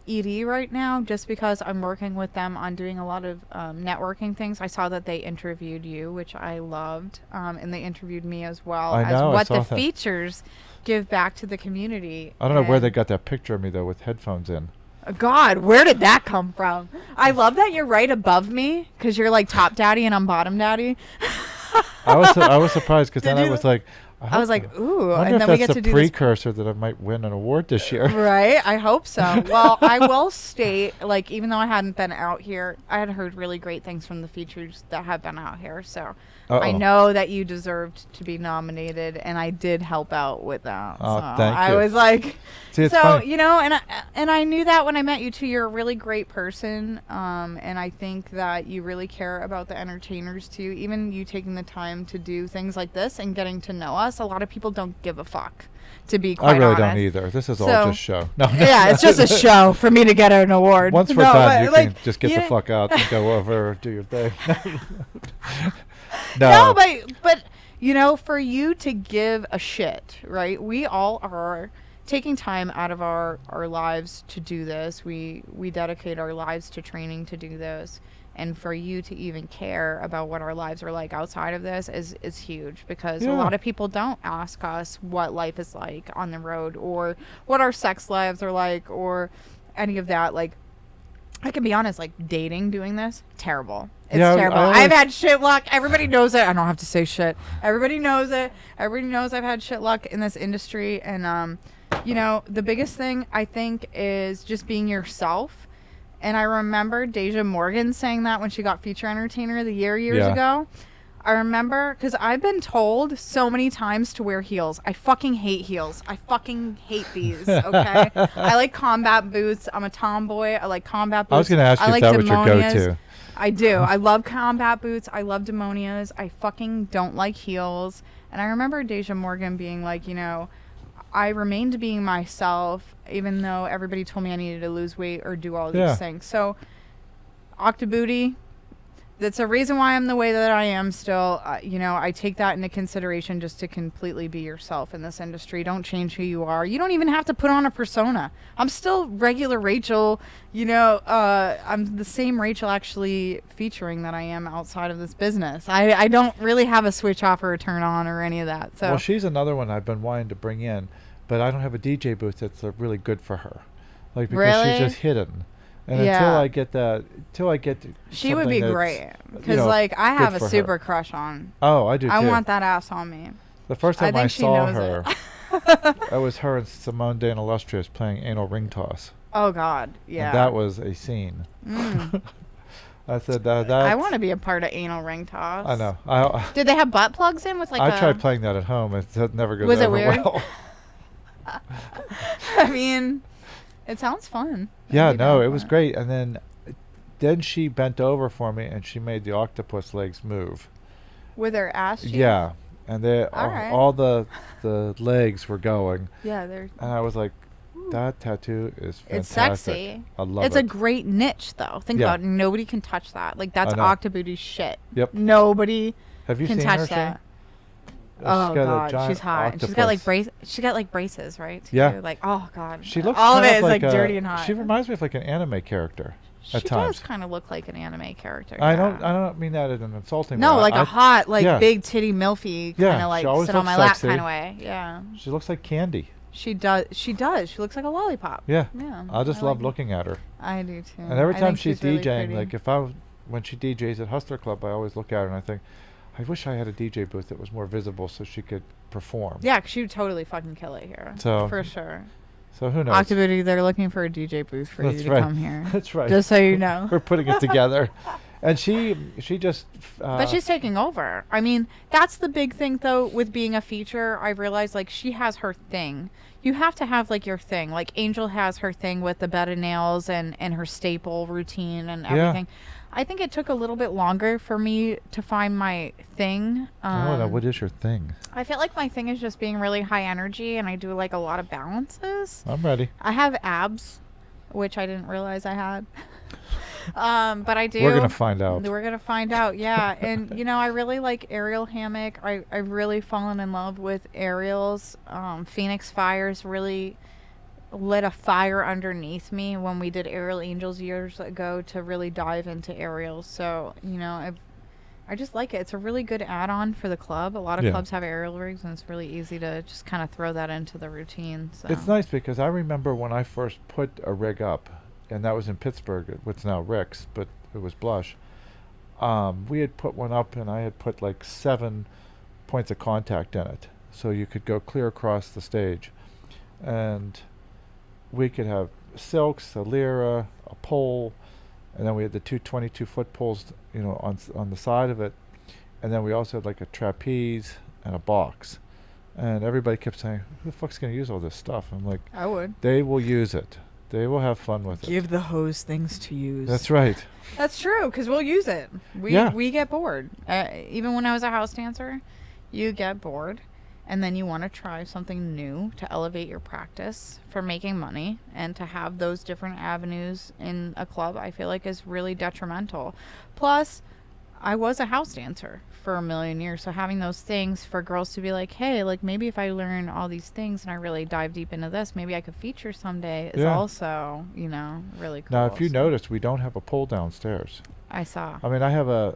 ED right now just because I'm working with them on doing a lot of networking things. I saw that they interviewed you, which I loved, and they interviewed me as well as what the features give back to the community. I don't know where they got that picture of me, though, with headphones in. God, where did that come from? I love that you're right above me because you're like top daddy and I'm bottom daddy. I was surprised because then I was like, I was like, ooh, I wonder and if then we that's get to a do this. precursor that I might win an award this year. Right, I hope so. Well, I will state, like, even though I hadn't been out here, I had heard really great things from the features that have been out here. So I know that you deserved to be nominated, and I did help out with that. Oh, so thank you. I was like, See, it's so funny. you know, and I knew that when I met you too. You're a really great person, and I think that you really care about the entertainers too. Even you taking the time to do things like this and getting to know us. A lot of people don't give a fuck, to be quite I really honest. don't either. This is all So- just show. No, Yeah, it's just a show for me to get an award. Once we're No, done, but, you can just get the fuck out and go over, do your thing. No, but you know, for you to give a shit, right? We all are taking time out of our lives to do this. We dedicate our lives to training to do this. And for you to even care about what our lives are like outside of this is huge, because a lot of people don't ask us what life is like on the road or what our sex lives are like or any of that. Like, I can be honest, like dating, doing this, terrible. It's terrible. I've had shit luck. Everybody knows it. I don't have to say shit. Everybody knows it. Everybody knows I've had shit luck in this industry. And, you know, the biggest thing I think is just being yourself. And I remember Deja Morgan saying that when she got Feature Entertainer of the Year years ago. I remember, because I've been told so many times to wear heels. I fucking hate heels. I fucking hate these, okay? I like combat boots. I'm a tomboy. I like combat boots. I was going to ask you if that was your go-to. I do. I love combat boots. I love demonias. I fucking don't like heels. And I remember Deja Morgan being like, you know, I remained being myself, even though everybody told me I needed to lose weight or do all these things. So, Octobooty, that's a reason why I'm the way that I am still. You know, I take that into consideration, just to completely be yourself in this industry. Don't change who you are. You don't even have to put on a persona. I'm still regular Raychel. You know, I'm the same Raychel actually featuring that I am outside of this business. I don't really have a switch off or a turn on or any of that. So Well, she's another one I've been wanting to bring in, but I don't have a DJ booth that's really good for her. Like, because she's just hidden. And until I get to she would be great, because like I have a super crush on. Oh, I do too. I want that ass on me. The first time I saw her, it was her and Simone Dan Illustrious playing anal ring toss. Oh God, yeah. And that was a scene. I said that. I want to be a part of anal ring toss. I know. Did they have butt plugs in with like? I tried playing that at home. It never goes over well. I mean, it sounds fun. Yeah, no, it was great. And then she bent over for me and she made the octopus legs move. With her ass cheeks? Yeah, and all the legs were going. Yeah, they're. And I was like, that tattoo is fantastic. It's sexy. I love it. It's a great niche, though. Think about it. Nobody can touch that. Like, that's Octobooty shit. Yep. Nobody Have you can seen touch her, that. Shane? Oh God, she's hot. And she's got like braces, right? Too. Yeah. Like, oh God. She looks all of it is like dirty and hot. She reminds me of like an anime character. At She times. does kind of look like an anime character. I don't mean that in an insulting way. No, like a hot, like big titty milfy kind Yeah, of like she always sit on looks my lap sexy. kind of way. Yeah. She looks like candy. She does. She looks like a lollipop. Yeah. Yeah. I just love looking at her. I do too. And every I time think she's really DJing, pretty. like when she DJs at Hustler Club, I always look at her and I think, I wish I had a DJ booth that was more visible so she could perform. Yeah, 'cause she would totally fucking kill it here. So for sure. So who knows? Octobooty, they're looking for a DJ booth for you to come here. That's right. Just so you know. We're putting it together. And she just... but she's taking over. I mean, that's the big thing, though, with being a feature. I've realized, like, she has her thing. You have to have, like, your thing. Like, Angel has her thing with the bed of nails and her staple routine and everything. I think it took a little bit longer for me to find my thing. What is your thing? I feel like my thing is just being really high energy, and I do, like, a lot of balances. I'm ready. I have abs, which I didn't realize I had. But I do. We're going to find out. We're going to find out, yeah. And, you know, I really like aerial hammock. I've really fallen in love with aerials. Phoenix Fires really lit a fire underneath me when we did Aerial Angels years ago to really dive into aerials. So, you know, I just like it. It's a really good add-on for the club. A lot of clubs have aerial rigs, and it's really easy to just kind of throw that into the routine. So. It's nice because I remember when I first put a rig up, and that was in Pittsburgh, what's now Rick's, but it was Blush. We had put one up, and I had put like 7 points of contact in it, so you could go clear across the stage, and we could have silks, a lyra, a pole, and then we had the 2 22-foot poles, on the side of it, and then we also had like a trapeze and a box, and everybody kept saying, "Who the fuck's gonna use all this stuff?" I'm like, I would. they will use it. They will have fun with it. Give the host things to use. That's right. That's true, because we'll use it. We get bored. Even when I was a house dancer, you get bored, and then you want to try something new to elevate your practice for making money, and to have those different avenues in a club, I feel like is really detrimental. Plus, I was a house dancer for a million years, so having those things for girls to be like, hey, like maybe if I learn all these things and I really dive deep into this, maybe I could feature someday is also, really cool. Now, if you notice, we don't have a pole downstairs. I saw. I mean, I have a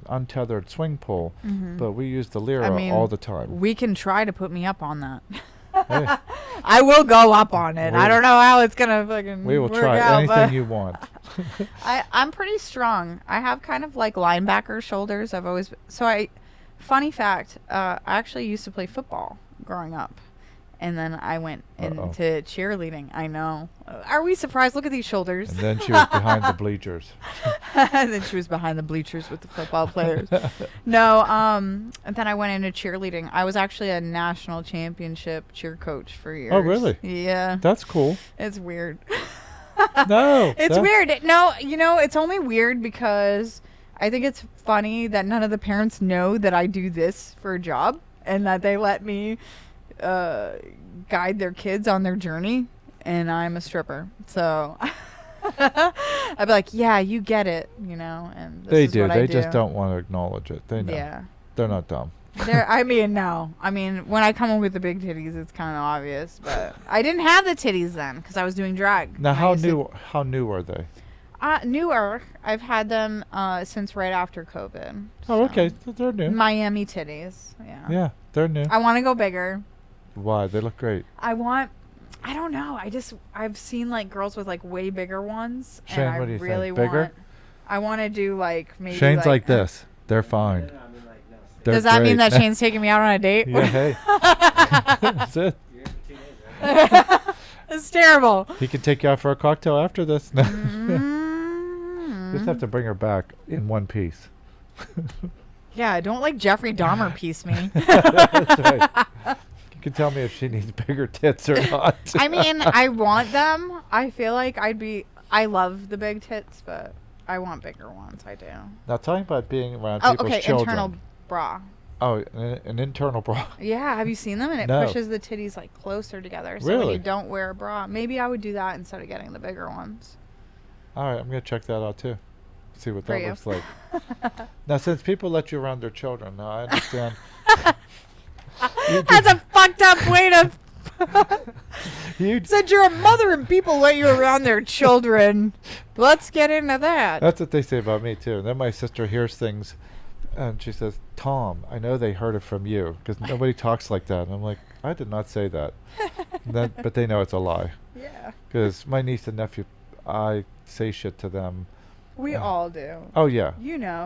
untethered swing pole, but we use the lyra all the time. We can try to put me up on that. Hey. I will go up on it. I don't know how it's gonna fucking We will work try out, anything you want. I'm pretty strong. I have kind of like linebacker shoulders. Funny fact, I actually used to play football growing up. And then I went into cheerleading. I know. Are we surprised? Look at these shoulders. And then she was behind the bleachers. And then she was behind the bleachers with the football players. No, and then I went into cheerleading. I was actually a national championship cheer coach for years. Oh, really? Yeah. That's cool. It's weird. No. It's weird. No, it's only weird because I think it's funny that none of the parents know that I do this for a job, and that they let me guide their kids on their journey, and I'm a stripper. So I'd be like, yeah, you get it, and this They is do. what I They do. just don't want to acknowledge it. They know. Yeah. They're not dumb. No. I mean, when I come in with the big titties, it's kind of obvious, but I didn't have the titties then because I was doing drag. Now, how new are they? Newer. I've had them since right after COVID. Oh, okay. So they're new. Miami titties. Yeah. Yeah, they're new. I want to go bigger. Why? They look great. I don't know. I've seen like girls with like way bigger ones. Shane, and I what do you really think? Bigger? I want to do like maybe. Shane's like this. They're fine. They're Does that mean great. that Shane's taking me out on a date? Yeah, hey. That's it. It's terrible. He can take you out for a cocktail after this. No. Mm-hmm. Just have to bring her back in one piece. Yeah, don't like Jeffrey Dahmer piece me. That's right. You can tell me if she needs bigger tits or not. I mean, I want them. I feel like I love the big tits, but I want bigger ones. I do. Now, talking about being around people's children. Internal bra. Oh, an internal bra. Yeah, have you seen them? And it No. pushes the titties like closer together. So Really? when you don't wear a bra, maybe I would do that instead of getting the bigger ones. All right, I'm going to check that out too. See what For that you. looks like. Now, since people let you around their children, now I understand. That's a fucked up way to. You Said you're a mother and people let you around their children. Let's get into that. That's what they say about me too. And then my sister hears things, and she says, "Tom, I know they heard it from you because nobody talks like that." And I'm like, "I did not say that." But they know it's a lie. Yeah. Because my niece and nephew, I say shit to them. We all do. Oh yeah.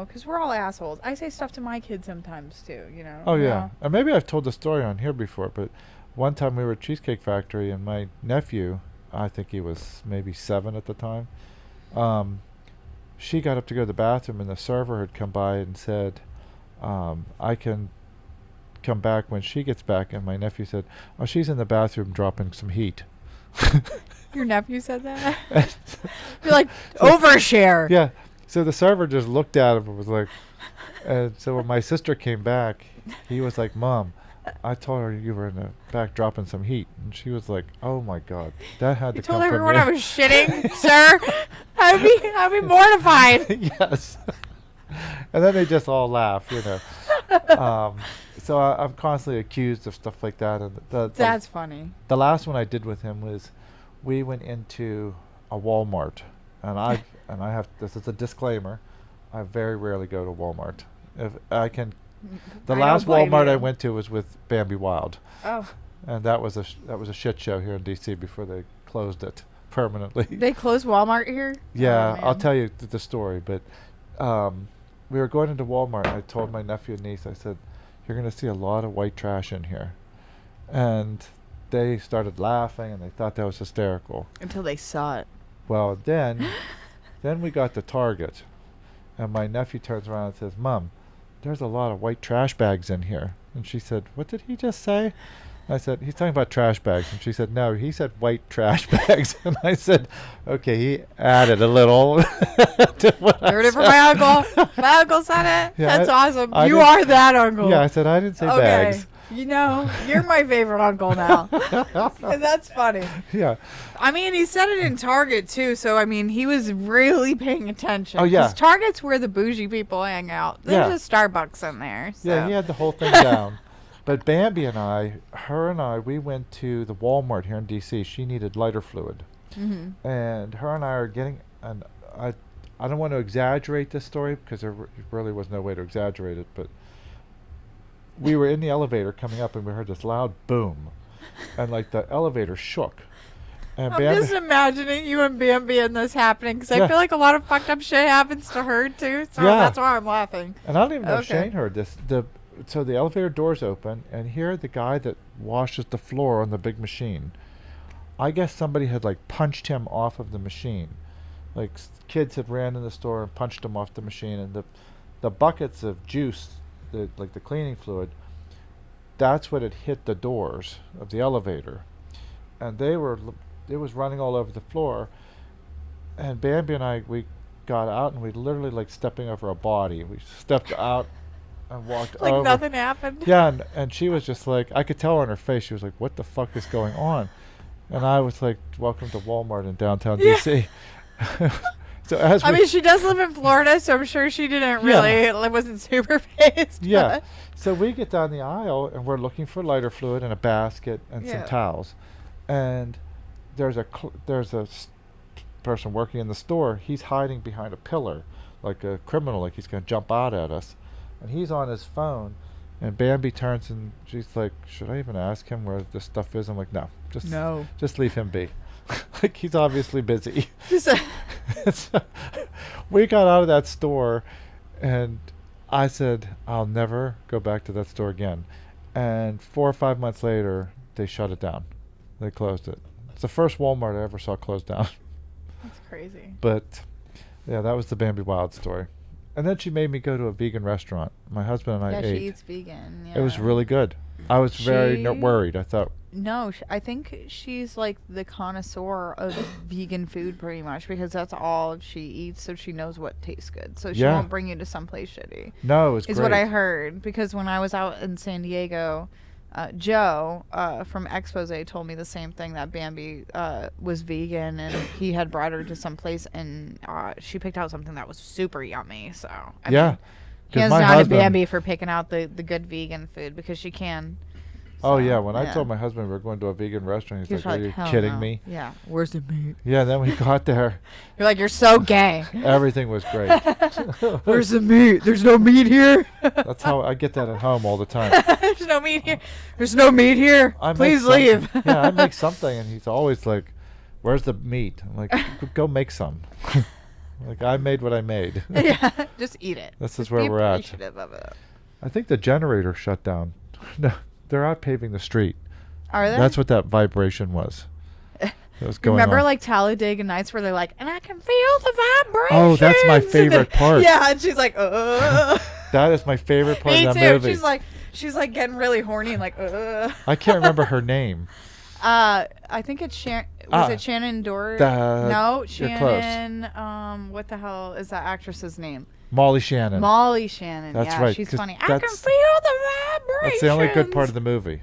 Because we're all assholes. I say stuff to my kids sometimes too, Oh yeah. And maybe I've told the story on here before, but one time we were at Cheesecake Factory, and my nephew, I think he was maybe 7 at the time, she got up to go to the bathroom, and the server had come by and said, I can come back when she gets back. And my nephew said, "Oh, she's in the bathroom dropping some heat." Your nephew said that? You're like, overshare. Yeah. So the server just looked at him and was like, and so when my sister came back, he was like, "Mom, I told her you were in the back dropping some heat." And she was like, "Oh my God, that had You to come told from everyone you." I was shitting, sir. I'd be mortified. Yes. And then they just all laugh, So I'm constantly accused of stuff like that. And That's funny. the last one I did with him was, we went into a Walmart, and I have, this is a disclaimer, I very rarely go to Walmart. If I can, the I last don't blame Walmart I you. went to was with Bambi Wild, Oh. and that was a shit show here in DC before they closed it. permanently. They closed Walmart here? Yeah, Oh, I'll man. tell you the story. But we were going into Walmart. I told my nephew and niece, I said, "You're going to see a lot of white trash in here," and they started laughing and they thought that was hysterical. Until they saw it. Well, then we got to Target, and my nephew turns around and says, "Mom, there's a lot of white trash bags in here." And she said, "What did he just say?" I said, "He's talking about trash bags." And she said, "No, he said white trash bags." And I said, "Okay, he added a little." To what I Heard it from said. my uncle. My uncle said it. Yeah, That's awesome. I You didn't- are that uncle. Yeah, I said, "I didn't say Okay. bags." You know, you're my favorite uncle now. 'Cause that's funny. Yeah. I mean, he said it in Target too, so I mean, he was really paying attention. Oh, yeah. 'Cause Target's where the bougie people hang out. There's Yeah. a Starbucks in there. So. Yeah, he had the whole thing down. But Bambi and I, we went to the Walmart here in D.C. She needed lighter fluid. Mm-hmm. And her and I are getting, and I don't want to exaggerate this story because there really was no way to exaggerate it, but we were in the elevator coming up and we heard this loud boom. And like the elevator shook. And I'm Bambi, just imagining you and Bambi and this happening because Yeah. I feel like a lot of fucked up shit happens to her too. So Yeah. that's why I'm laughing. and I don't even know if Okay. Shane heard this. So the elevator doors open, and here the guy that washes the floor on the big machine, I guess somebody had like punched him off of the machine. Like kids had ran in the store and punched him off the machine, and the buckets of juice, like the cleaning fluid, that's what had hit the doors of the elevator, and it was running all over the floor. And Bambi and we got out, and we literally like stepping over a body. We stepped out and walked Like over. nothing happened. Yeah, and she was just like, I could tell on her face, she was like, "What the fuck is going on?" And I was like, "Welcome to Walmart in downtown Yeah. D.C." So as I we, mean, she does live in Florida, so I'm sure she didn't really, wasn't super phased. yeah, but- so we get down the aisle and we're looking for lighter fluid and a basket and Yeah. some towels, and there's a person working in the store. He's hiding behind a pillar, like a criminal, like he's gonna jump out at us, and he's on his phone. And Bambi turns and she's like, "Should I even ask him where this stuff is?" I'm like, "No, just leave him be." Like he's obviously busy. Just So we got out of that store, and I said, "I'll never go back to that store again." And 4 or 5 months later, they shut it down. They closed it. It's the first Walmart I ever saw closed down. That's crazy. But yeah, that was the Bambi Wild story. And then she made me go to a vegan restaurant. My husband and I Yeah, ate. she eats vegan. Yeah. It was really good. I was very She- worried. I thought, No, I think she's like the connoisseur of vegan food pretty much because that's all she eats, so she knows what tastes good. So she Yeah. won't bring you to someplace shitty. no, it was Is great. what I heard because when I was out in San Diego, Joe from Expose told me the same thing, that Bambi was vegan and he had brought her to some place and she picked out something that was super yummy. So I Yeah. mean, 'Cause hands my down to husband- Bambi for picking out the good vegan food because she can. Oh So, yeah, when I yeah. told my husband we were going to a vegan restaurant, He he's was like, "Are you "Hell kidding no." me?" Yeah. Where's the meat? Yeah. Then we got there, You're like, you're so gay. everything was great. Where's the meat? There's no meat here. That's how I get that at home all the time. There's no meat here. There's no meat here. I make Please something- leave. Yeah, I make something, and he's always like, "Where's the meat?" I'm like, "Go make some." Like I made what I made. Yeah, just eat it. This is Just where be we're at. appreciative of it. I think the generator shut down. No, they're out paving the street. Are they? That's what that vibration was. That was going Remember on. like Talladega Nights where they're like, and I can feel the vibrations. Oh, that's my favorite part. Yeah, and she's like, That is my favorite part Me of too. that movie. She's like getting really horny and like, I can't remember her name. I think it's it Shannon Doherty? No, you're close. Shannon. What the hell is that actress's name? Molly Shannon. Molly Shannon. That's yeah, right, she's 'cause funny. I can that's- feel the vibrations. That's the only good part of the movie.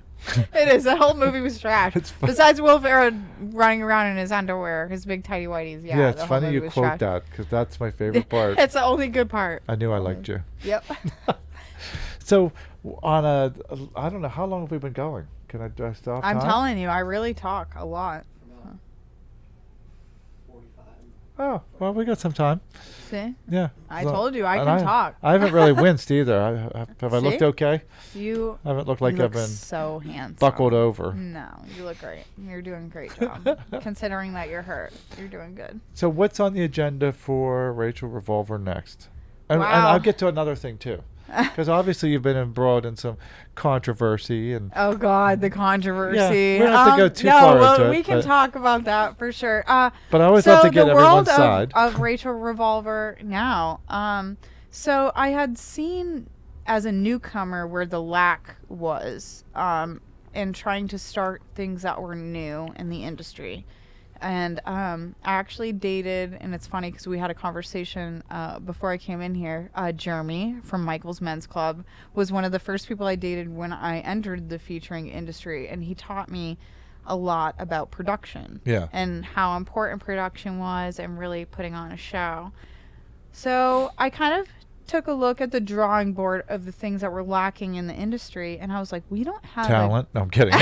It is. The whole movie was trash. It's fun- Besides Will Ferrell running around in his underwear, his big tighty whities. Yeah, Yeah, it's the whole funny movie you was quote trash. that because that's my favorite part. It's the only good part. I knew I liked you. Yep. So, I don't know, how long have we been going? Do I stop? I'm time? telling you, I really talk a lot. Oh, well, we got some time. See? Yeah. I told you, I can talk. I haven't really winced either. Have I looked okay? You I haven't looked like I've been so handsome. buckled over. No, you look great. You're doing a great job. Considering that you're hurt, you're doing good. So what's on the agenda for Raychel Revolver next? And Wow. I'll get to another thing, too. Because obviously you've been embroiled in some controversy. And oh, God, the controversy. Yeah, we don't have to go too far into it. We can talk about that for sure. But I always love to get everyone's side. of Raychel Revolver now. So I had seen as a newcomer where the lack was in trying to start things that were new in the industry. And I actually dated, and it's funny because we had a conversation before I came in here. Jeremy from Michael's Men's Club was one of the first people I dated when I entered the featuring industry, and he taught me a lot about production and how important production was and really putting on a show. So I kind of took a look at the drawing board of the things that were lacking in the industry, and I was like, we don't have talent. No, I'm kidding.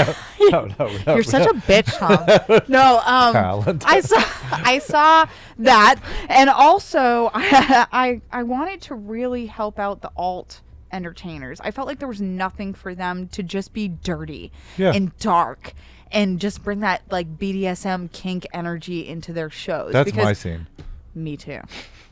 No, you're such a bitch, Tom. No, talent. I saw that, and also I wanted to really help out the alt entertainers. I felt like there was nothing for them to just be dirty and dark and just bring that like BDSM kink energy into their shows. That's my scene. Me too.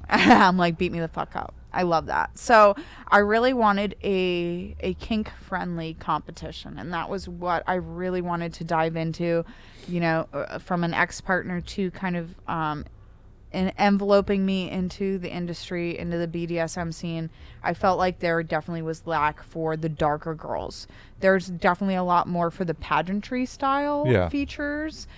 I'm like, beat me the fuck up. I love that. So I really wanted a kink-friendly competition, and that was what I really wanted to dive into, you know, from an ex-partner to kind of enveloping me into the industry, into the BDSM scene. I felt like there definitely was lack for the darker girls. There's definitely a lot more for the pageantry style features,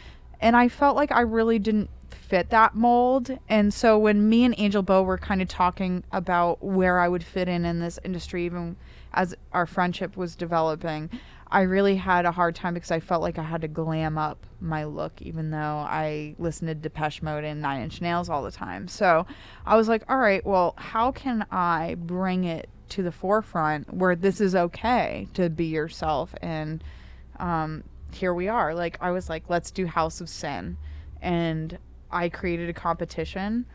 and I felt like I really didn't fit that mold. And so when me and Angel Bo were kind of talking about where I would fit in this industry, even as our friendship was developing, I really had a hard time because I felt like I had to glam up my look, even though I listened to Depeche Mode and Nine Inch Nails all the time. So I was like, all right, well, how can I bring it to the forefront where this is okay to be yourself? And here we are. Like, I was like, let's do House of Sin. And I created a competition.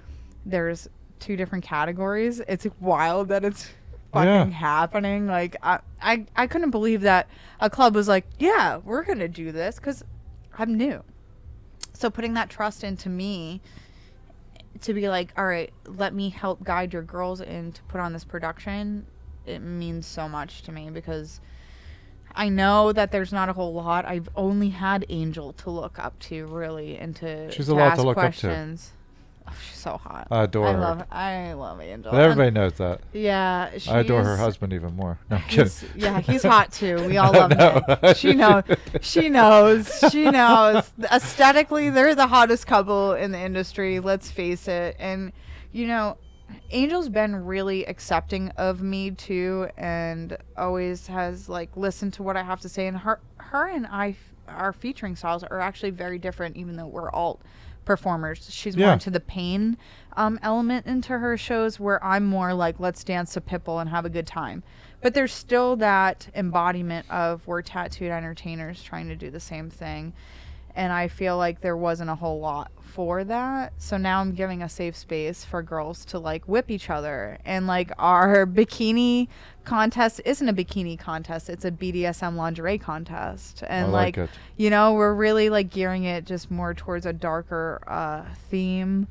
There's 2 different categories. It's wild that it's fucking happening. Like, I couldn't believe that a club was like, yeah, we're gonna do this, because I'm new. So putting that trust into me to be like, all right, let me help guide your girls in to put on this production, it means so much to me, because I know that there's not a whole lot. I've only had Angel to look up to, really, and she's a lot to look questions. up to. Oh, she's so hot. I adore her. I love Angel. But everybody knows that. Yeah, I adore her husband even more. No, I'm kidding. Yeah, he's hot too. We all love him. She knows. She knows. Aesthetically, they're the hottest couple in the industry. Let's face it. And you know, Angel's been really accepting of me too, and always has like listened to what I have to say. And her and I, our featuring styles are actually very different, even though we're alt performers. She's more into the pain element into her shows, where I'm more like, let's dance to Pitbull and have a good time. But there's still that embodiment of we're tattooed entertainers trying to do the same thing. And I feel like there wasn't a whole lot for that. So now I'm giving a safe space for girls to like whip each other. And like our bikini contest isn't a bikini contest. It's a BDSM lingerie contest. And I like it. You know, we're really like gearing it just more towards a darker theme.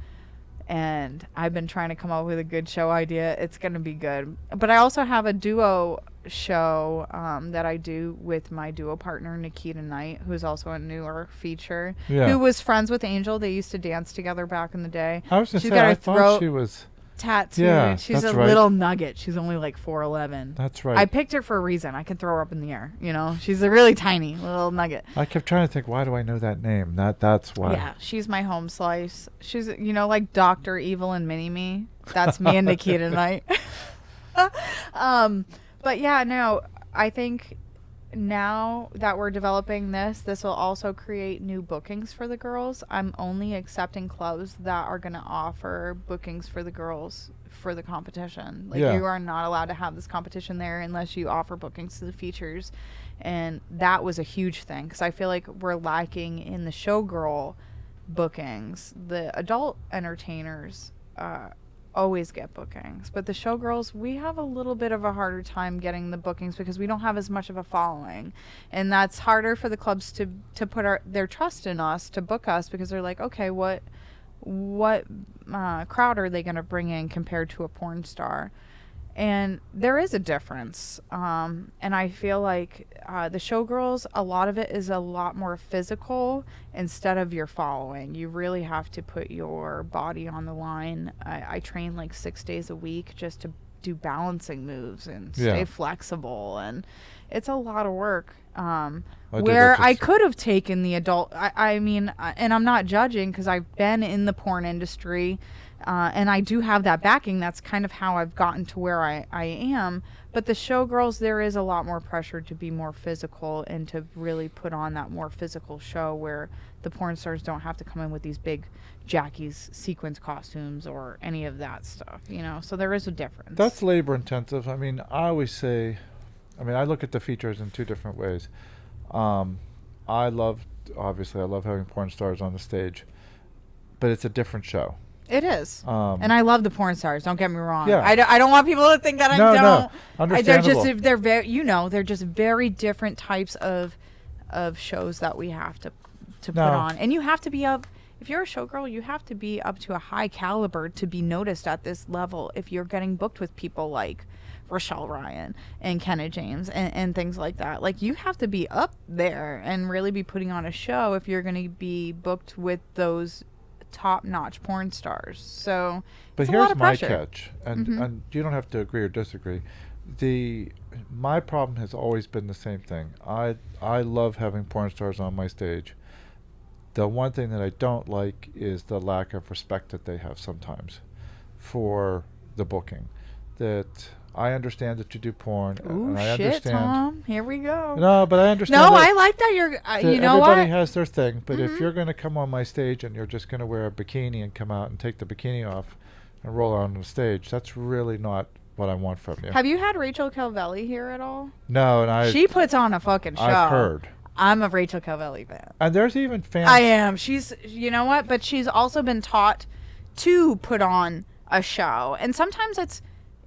And I've been trying to come up with a good show idea. It's going to be good. But I also have a duo show that I do with my duo partner, Nikita Knight, who's also a newer feature, who was friends with Angel. They used to dance together back in the day. I was just saying, I thought she was tattooed. Yeah, she's a right. little nugget. She's only like 4'11". That's right. I picked her for a reason. I can throw her up in the air. You know, she's a really tiny little nugget. I kept trying to think, why do I know that name? That's why. Yeah, she's my home slice. She's, you know, like Dr. Evil and Mini-Me. That's me and Nikita Knight. But yeah, no, I think now that we're developing this will also create new bookings for the girls. I'm only accepting clubs that are going to offer bookings for the girls for the competition. Like, you are not allowed to have this competition there unless you offer bookings to the features. And that was a huge thing, because I feel like we're lacking in the showgirl bookings. The adult entertainers always get bookings, but the showgirls, we have a little bit of a harder time getting the bookings because we don't have as much of a following, and that's harder for the clubs to put their trust in us to book us, because they're like, okay, what crowd are they going to bring in compared to a porn star? And there is a difference, and I feel like the showgirls, a lot of it is a lot more physical instead of your following. You really have to put your body on the line. I train like 6 days a week just to do balancing moves and stay flexible, and it's a lot of work. Where I could have taken the adult, I mean, and I'm not judging because I've been in the porn industry. And I do have that backing. That's kind of how I've gotten to where I am. But the showgirls, there is a lot more pressure to be more physical and to really put on that more physical show, where the porn stars don't have to come in with these big Jackie's sequence costumes or any of that stuff, you know. So there is a difference. That's labor intensive. I mean, I always say, I look at the features in two different ways. I love having porn stars on the stage, but it's a different show. It is. And I love the porn stars, don't get me wrong. Yeah. I don't want people to think that I don't. No, understandable. They're just very different types of shows that we have to put on. And you have to be if you're a showgirl, you have to be up to a high caliber to be noticed at this level if you're getting booked with people like Raychel Ryan and Kenna James and things like that. Like, you have to be up there and really be putting on a show if you're going to be booked with those top-notch porn stars. So but here's my catch, and you don't have to agree or disagree. My problem has always been the same thing. I love having porn stars on my stage. The one thing that I don't like is the lack of respect that they have sometimes for the booking. That I understand that you do porn. Ooh, and I shit, understand. Tom. Here we go. No, but I understand. No, I like that you're. You know what? Everybody has their thing. But if you're going to come on my stage and you're just going to wear a bikini and come out and take the bikini off and roll out on the stage, that's really not what I want from you. Have you had Raychel Revolver here at all? No, and she puts on a fucking show. I've heard. I'm a Raychel Revolver fan. And there's even fans. I am. She's. You know what? But she's also been taught to put on a show, and sometimes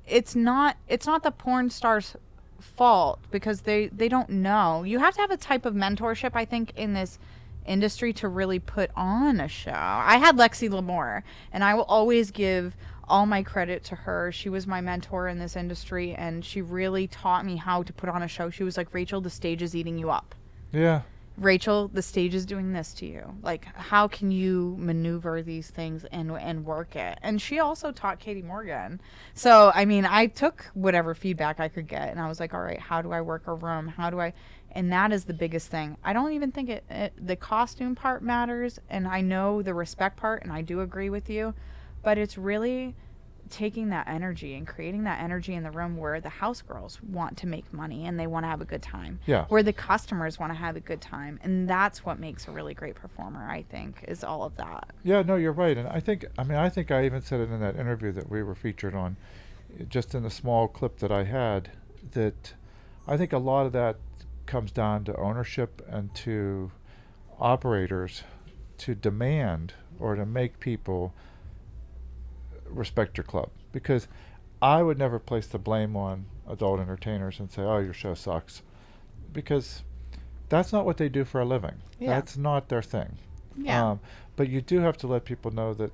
it's not the porn star's fault because they don't know. You have to have a type of mentorship, I think, in this industry to really put on a show. I had Lexi Lamore, and I will always give all my credit to her. She was my mentor in this industry, and she really taught me how to put on a show. She was like, Raychel, the stage is eating you up. Yeah. Raychel, the stage is doing this to you. Like, how can you maneuver these things and work it? And she also taught Katie Morgan. So, I mean, I took whatever feedback I could get, and I was like, all right, how do I work a room? And that is the biggest thing. I don't even think the costume part matters, and I know the respect part, and I do agree with you, but it's really taking that energy and creating that energy in the room where the house girls want to make money and they want to have a good time. Yeah. Where the customers want to have a good time. And that's what makes a really great performer, I think, is all of that. Yeah, no, you're right. And I think I even said it in that interview that we were featured on, just in the small clip that I had, that I think a lot of that comes down to ownership and to operators to demand or to make people respect your club, because I would never place the blame on adult entertainers and say, oh, your show sucks, because that's not what they do for a living. Yeah. That's not their thing. Yeah. But you do have to let people know that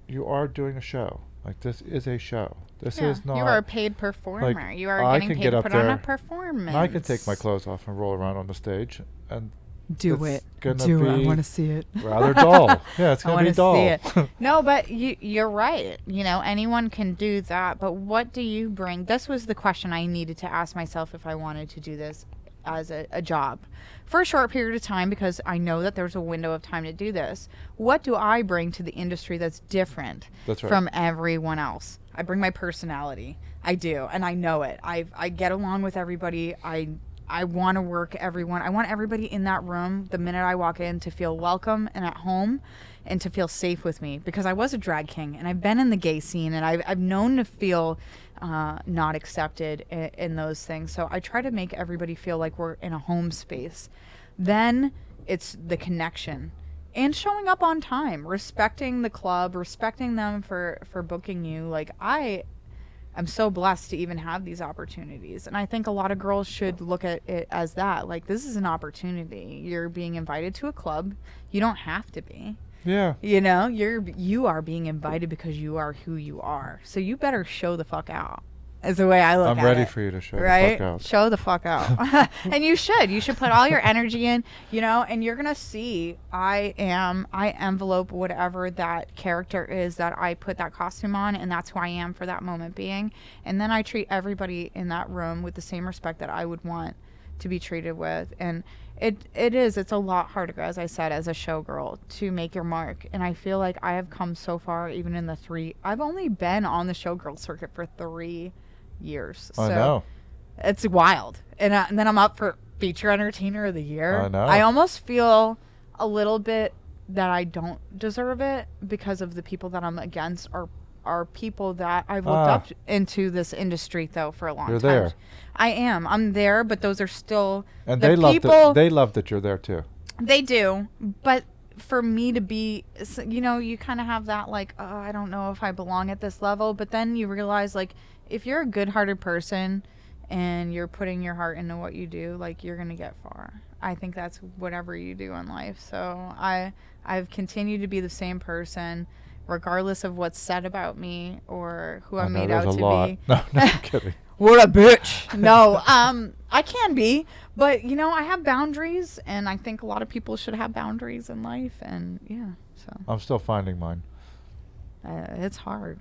you are doing a show. Like, this is a show. This is not. You are a paid performer. Like, you are getting paid to put on a performance. I can take my clothes off and roll around on the stage, and do it. Do it. I want to see it. Rather dull. Yeah, it's going to be dull. I want to see it. No, but you're right. You know, anyone can do that. But what do you bring? This was the question I needed to ask myself if I wanted to do this as a job for a short period of time, because I know that there's a window of time to do this. What do I bring to the industry that's different from everyone else? I bring my personality. I do, and I know it. I get along with everybody. I want to work everyone. I want everybody in that room the minute I walk in to feel welcome and at home and to feel safe with me, because I was a drag king and I've been in the gay scene and I've known to feel not accepted in those things. So I try to make everybody feel like we're in a home space. Then it's the connection. And showing up on time, respecting the club, respecting them for booking you. Like, I'm so blessed to even have these opportunities. And I think a lot of girls should look at it as that. Like, this is an opportunity. You're being invited to a club. You don't have to be. Yeah. You know, you are being invited because you are who you are. So you better show the fuck out. Is the way I look at it. I'm ready for you to show the fuck out. Show the fuck out. And you should. You should put all your energy in, you know, and you're going to see I envelope whatever that character is that I put that costume on, and that's who I am for that moment being. And then I treat everybody in that room with the same respect that I would want to be treated with. And it's a lot harder, as I said, as a showgirl to make your mark. And I feel like I have come so far, even in I've only been on the showgirl circuit for 3 years. I so know. It's wild. And then I'm up for feature entertainer of the year. I know. I almost feel a little bit that I don't deserve it because of the people that I'm against are people that I've looked up into this industry though for a long You're time. there. I am. I'm there, but those are still And the people. they love that you're there too. They do, but for me to be, you know, you kind of have that like, oh, I don't know if I belong at this level. But then you realize, like, if you're a good-hearted person and you're putting your heart into what you do, like, you're gonna get far. I think that's whatever you do in life. So I've continued to be the same person, regardless of what's said about me or who I'm made out to be. No, I'm kidding. What a bitch. No, I can be, but you know, I have boundaries, and I think a lot of people should have boundaries in life, and yeah, so. I'm still finding mine. It's hard.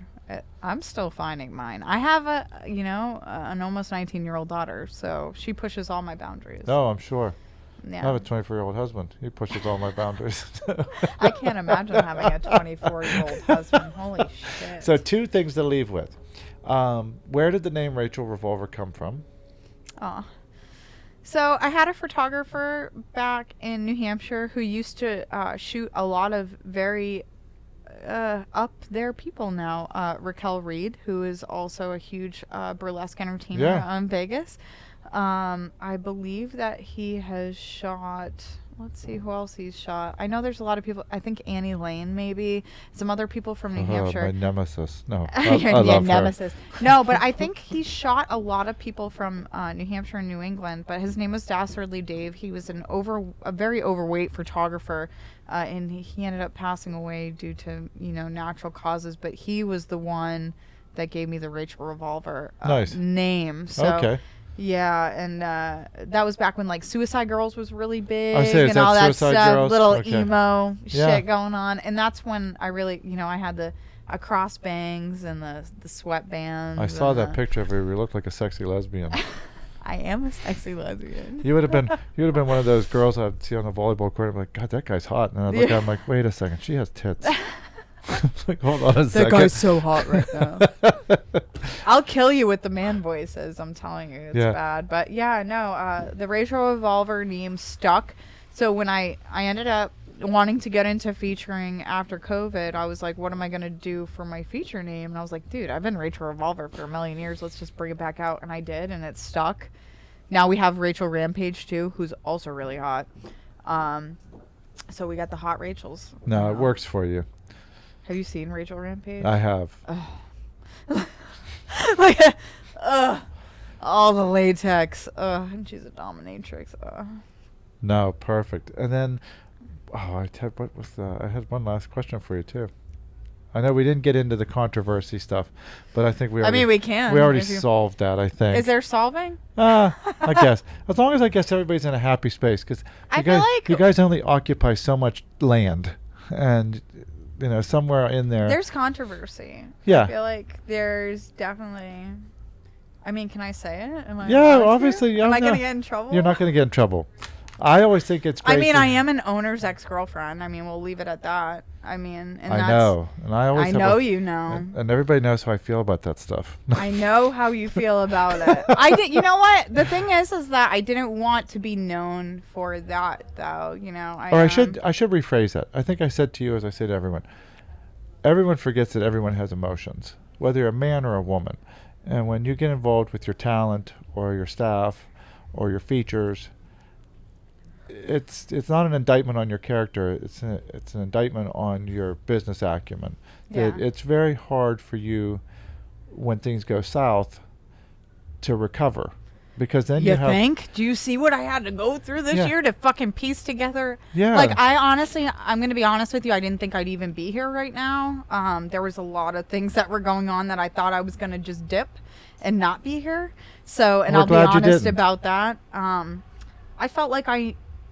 I'm still finding mine. I have an almost 19-year-old daughter, so she pushes all my boundaries. Oh, I'm sure. Yeah. I have a 24-year-old husband. He pushes all my boundaries. I can't imagine having a 24-year-old husband. Holy shit. So 2 things to leave with. Where did the name Raychel Revolver come from? So I had a photographer back in New Hampshire who used to shoot a lot of very up there people now. Raychel Reed, who is also a huge burlesque entertainer in Vegas. I believe that he has shot, let's see who else he's shot. I know there's a lot of people. I think Annie Lane, maybe some other people from New Hampshire. My nemesis. No, I love nemesis. her. No, but I think he shot a lot of people from New Hampshire and New England. But his name was Dastardly Dave. He was a very overweight photographer, and he ended up passing away due to natural causes. But he was the one that gave me the Raychel Revolver name. So, okay. Yeah, and that was back when like Suicide Girls was really big and all that stuff, Girls? little Okay. emo shit going on, and that's when I really, I had the cross bangs and the sweatbands. I saw that picture of you. You looked like a sexy lesbian. I am a sexy lesbian. You would have been one of those girls I'd see on the volleyball court. I'm like, God, that guy's hot. And I'd look at him like, wait a second, she has tits. Like, hold on a second. That guy's so hot right now. I'll kill you with the man voices. I'm telling you, it's bad. But yeah, no, the Raychel Revolver name stuck. So when I ended up wanting to get into featuring after COVID, I was like, what am I going to do for my feature name? And I was like, dude, I've been Raychel Revolver for a million years. Let's just bring it back out. And I did, and it stuck. Now we have Raychel Rampage too, who's also really hot. So we got the hot Rachels. No, it works for you. Have you seen Raychel Rampage? I have. Like, all the latex. And she's a dominatrix. No, perfect. And then, I had one last question for you too. I know we didn't get into the controversy stuff, but I think we can. We already solved that, I think. Is there solving? I guess. As long as everybody's in a happy space, because you guys only occupy so much land, and somewhere in there. There's controversy. Yeah. I feel like there's definitely. I mean, can I say it? Am I obviously. Am I going to get in trouble? You're not going to get in trouble. I always think it's great. I mean, I am an owner's ex-girlfriend. I mean, we'll leave it at that. I mean, and I know. And I always and everybody knows how I feel about that stuff. I know how you feel about it. I did. You know what? The thing is that I didn't want to be known for that, though. I should rephrase that. I think I said to you, as I say to everyone, everyone forgets that everyone has emotions, whether you're a man or a woman. And when you get involved with your talent or your staff or your features, it's not an indictment on your character. It's an indictment on your business acumen. Yeah. It's very hard for you when things go south to recover, because then you have. think? Do you see what I had to go through this Yeah. year to fucking piece together? Yeah. Like, I'm going to be honest with you. I didn't think I'd even be here right now. There was a lot of things that were going on that I thought I was going to just dip and not be here. So, and We're I'll be glad you honest didn't. about that. I felt like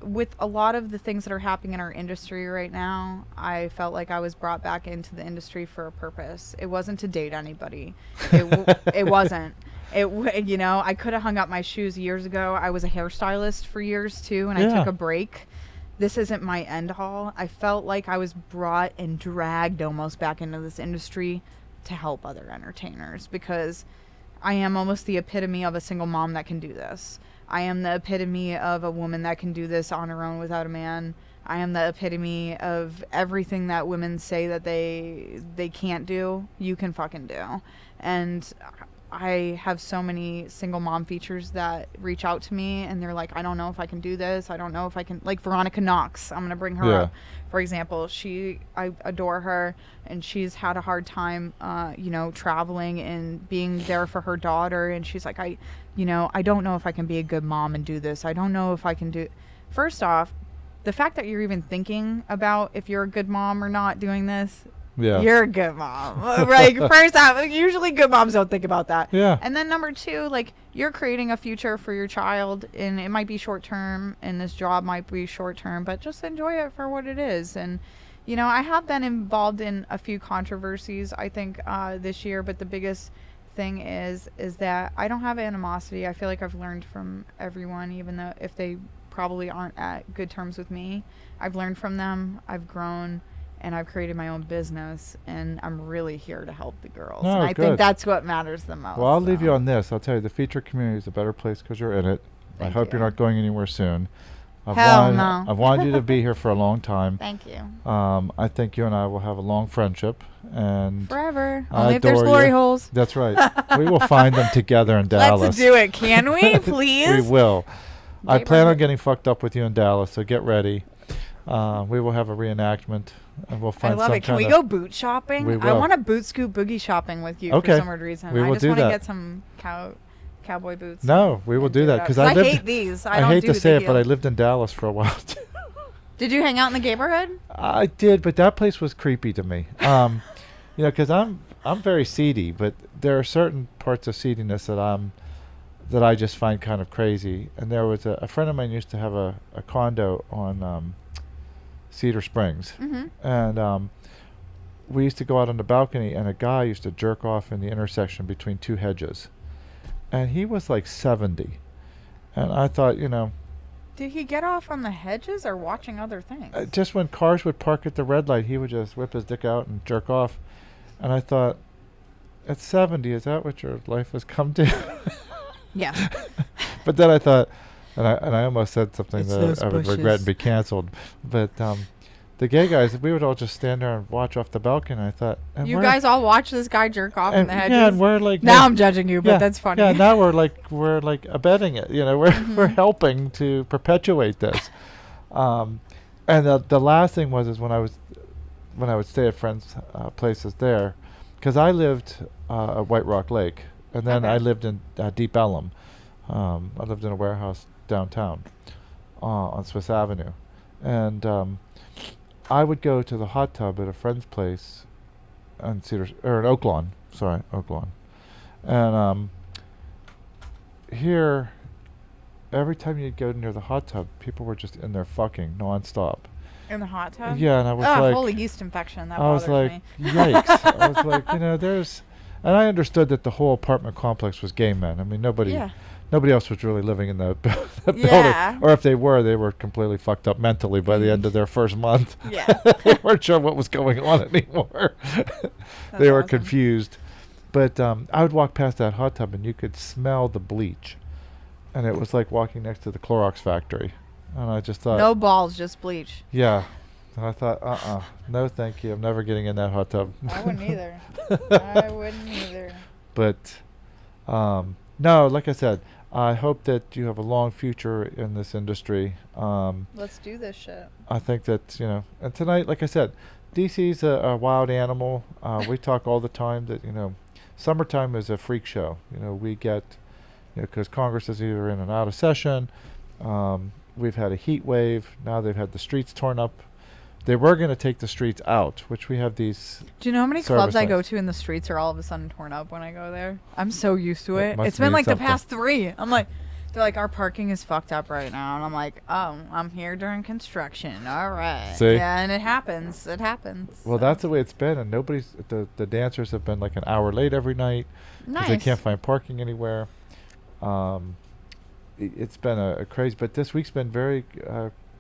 with a lot of the things that are happening in our industry right now, I felt like I was brought back into the industry for a purpose. It wasn't to date anybody. It wasn't. I could have hung up my shoes years ago. I was a hairstylist for years too, and I took a break. This isn't my end all. I felt like I was brought and dragged almost back into this industry to help other entertainers, because I am almost the epitome of a single mom that can do this. I am the epitome of a woman that can do this on her own without a man. I am the epitome of everything that women say that they can't do, you can fucking do. And I have so many single mom features that reach out to me, and they're like, I don't know if I can do this. I don't know if I can, like Veronica Knox. I'm going to bring her up. For example, I adore her, and she's had a hard time, traveling and being there for her daughter. And she's like, I don't know if I can be a good mom and do this. I don't know if I can do. First off, the fact that you're even thinking about if you're a good mom or not doing this, you're a good mom. Right? First off, usually good moms don't think about that. Yeah. And then number two, like, you're creating a future for your child, and it might be short term, and this job might be short term, but just enjoy it for what it is. And, I have been involved in a few controversies, I think, this year, but the biggest thing is that I don't have animosity. I feel like I've learned from everyone, even though if they probably aren't at good terms with me. I've learned from them. I've grown. And I've created my own business, and I'm really here to help the girls. No, and I good. think that's what matters the most. Well, I'll leave you on this. I'll tell you, the feature community is a better place because you're in it. I hope you're not going anywhere soon. Hell no. I've wanted you to be here for a long time. Thank you. I think you and I will have a long friendship. And forever. I Only if there's adore glory you. holes. That's right. We will find them together in Dallas. Let's do it. Can we, please? We will. I plan on Neighborhood. getting fucked up with you in Dallas, so get ready. We will have a reenactment, and we'll find I love some it. Can kind we of go boot shopping? We I will. want to boot scoot boogie shopping with you Okay. for some weird reason. We will I just do want to that. get some cowboy boots. No, we will and do that it up. because I lived. hate these. I don't hate do to the say big it, but I heel. lived in Dallas for a while too. Did you hang out in the neighborhood? I did, but that place was creepy to me. Because I'm very seedy, but there are certain parts of seediness that I just find kind of crazy. And there was a friend of mine used to have a condo on Cedar Springs, and we used to go out on the balcony, and a guy used to jerk off in the intersection between two hedges, and he was like 70, and I thought, Did he get off on the hedges or watching other things? just when cars would park at the red light, he would just whip his dick out and jerk off. And I thought, at 70, is that what your life has come to? Yeah. But then I thought, and I almost said something It's that those I would regret bushes. and be canceled. But the gay guys, we would all just stand there and watch off the balcony. I thought, and You we're- guys all watch this guy jerk off in and the hedges? yeah, and we're like Now I'm judging you, but yeah, that's funny. Yeah, now we're like abetting it. We're helping to perpetuate this. And the last thing is when I would stay at friends' places there, because I lived at White Rock Lake, and then Okay. I lived in Deep Ellum. I lived in a warehouse downtown on Swiss Avenue, and I would go to the hot tub at a friend's place on in Oak Lawn. Sorry, Oak Lawn. And here, every time you'd go near the hot tub, people were just in there fucking nonstop. In the hot tub? Yeah, and I was Oh, like, holy yeast infection. That I was bothers like, me. yikes! I was like, and I understood that the whole apartment complex was gay men. I mean, nobody else was really living in the building, Yeah. or if they were completely fucked up mentally by the end of their first month. Yeah. They weren't sure what was going on anymore. They were awesome. confused. But I would walk past that hot tub, and you could smell the bleach, and it was like walking next to the Clorox factory. And I just thought, No balls, just bleach. yeah. And I thought, no, thank you. I'm never getting in that hot tub. I wouldn't either. I wouldn't either. But no, like I said, I hope that you have a long future in this industry. Let's do this shit. I think that, and tonight, like I said, DC's a wild animal. We talk all the time that, summertime is a freak show. We get, because Congress is either in and out of session. We've had a heat wave. Now they've had the streets torn up. They were going to take the streets out, which we have these. Do you know how many clubs I go lanes. to in the streets are all of a sudden torn up when I go there? I'm so used to It it. must It's been mean like something. the past 3. I'm like, they're like, our parking is fucked up right now. And I'm like, oh, I'm here during construction. All right. See? Yeah, and it happens. It happens. Well, So. that's the way it's been, and the dancers have been like an hour late every night because they Nice. can't find parking anywhere. It's been a crazy, but this week's been very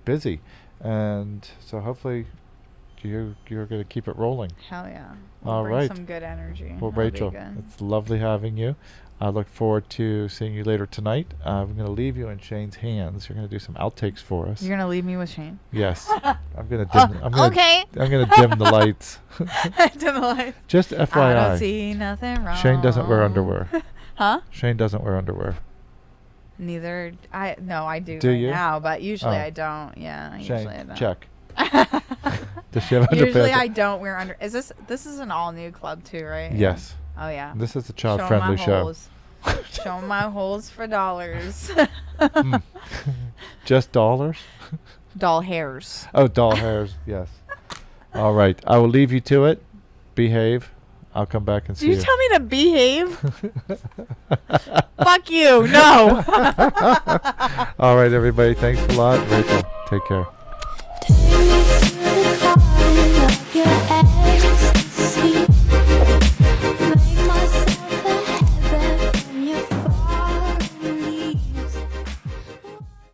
busy, and so hopefully you're going to keep it rolling. Hell yeah. All Bring right. some good energy. Well, That'll be Rachel, good. it's lovely having you. I look forward to seeing you later tonight. I'm going to leave you in Shane's hands. You're going to do some outtakes for us. You're going to leave me with Shane? Yes. I'm going to dim. Okay. I'm going to dim the lights. Dim the light. Just I FYI. don't see nothing wrong. Shane doesn't wear underwear. Huh? Shane doesn't wear underwear. Neither. No, I do, Do right you? now, but usually Oh. I don't. Yeah, Shane, usually I don't. check. Does she have underpants? Usually I don't wear under. This is an all new club too, right? Yes. Oh yeah. This is a Show child-friendly my show. holes. Show my holes for dollars. Mm. Just dollars? Doll hairs. Oh, doll hairs. Yes. All right. I will leave you to it. Behave. I'll come back and see Did you tell me to behave? Fuck you. No. All right, everybody. Thanks a lot. Rachel, take care.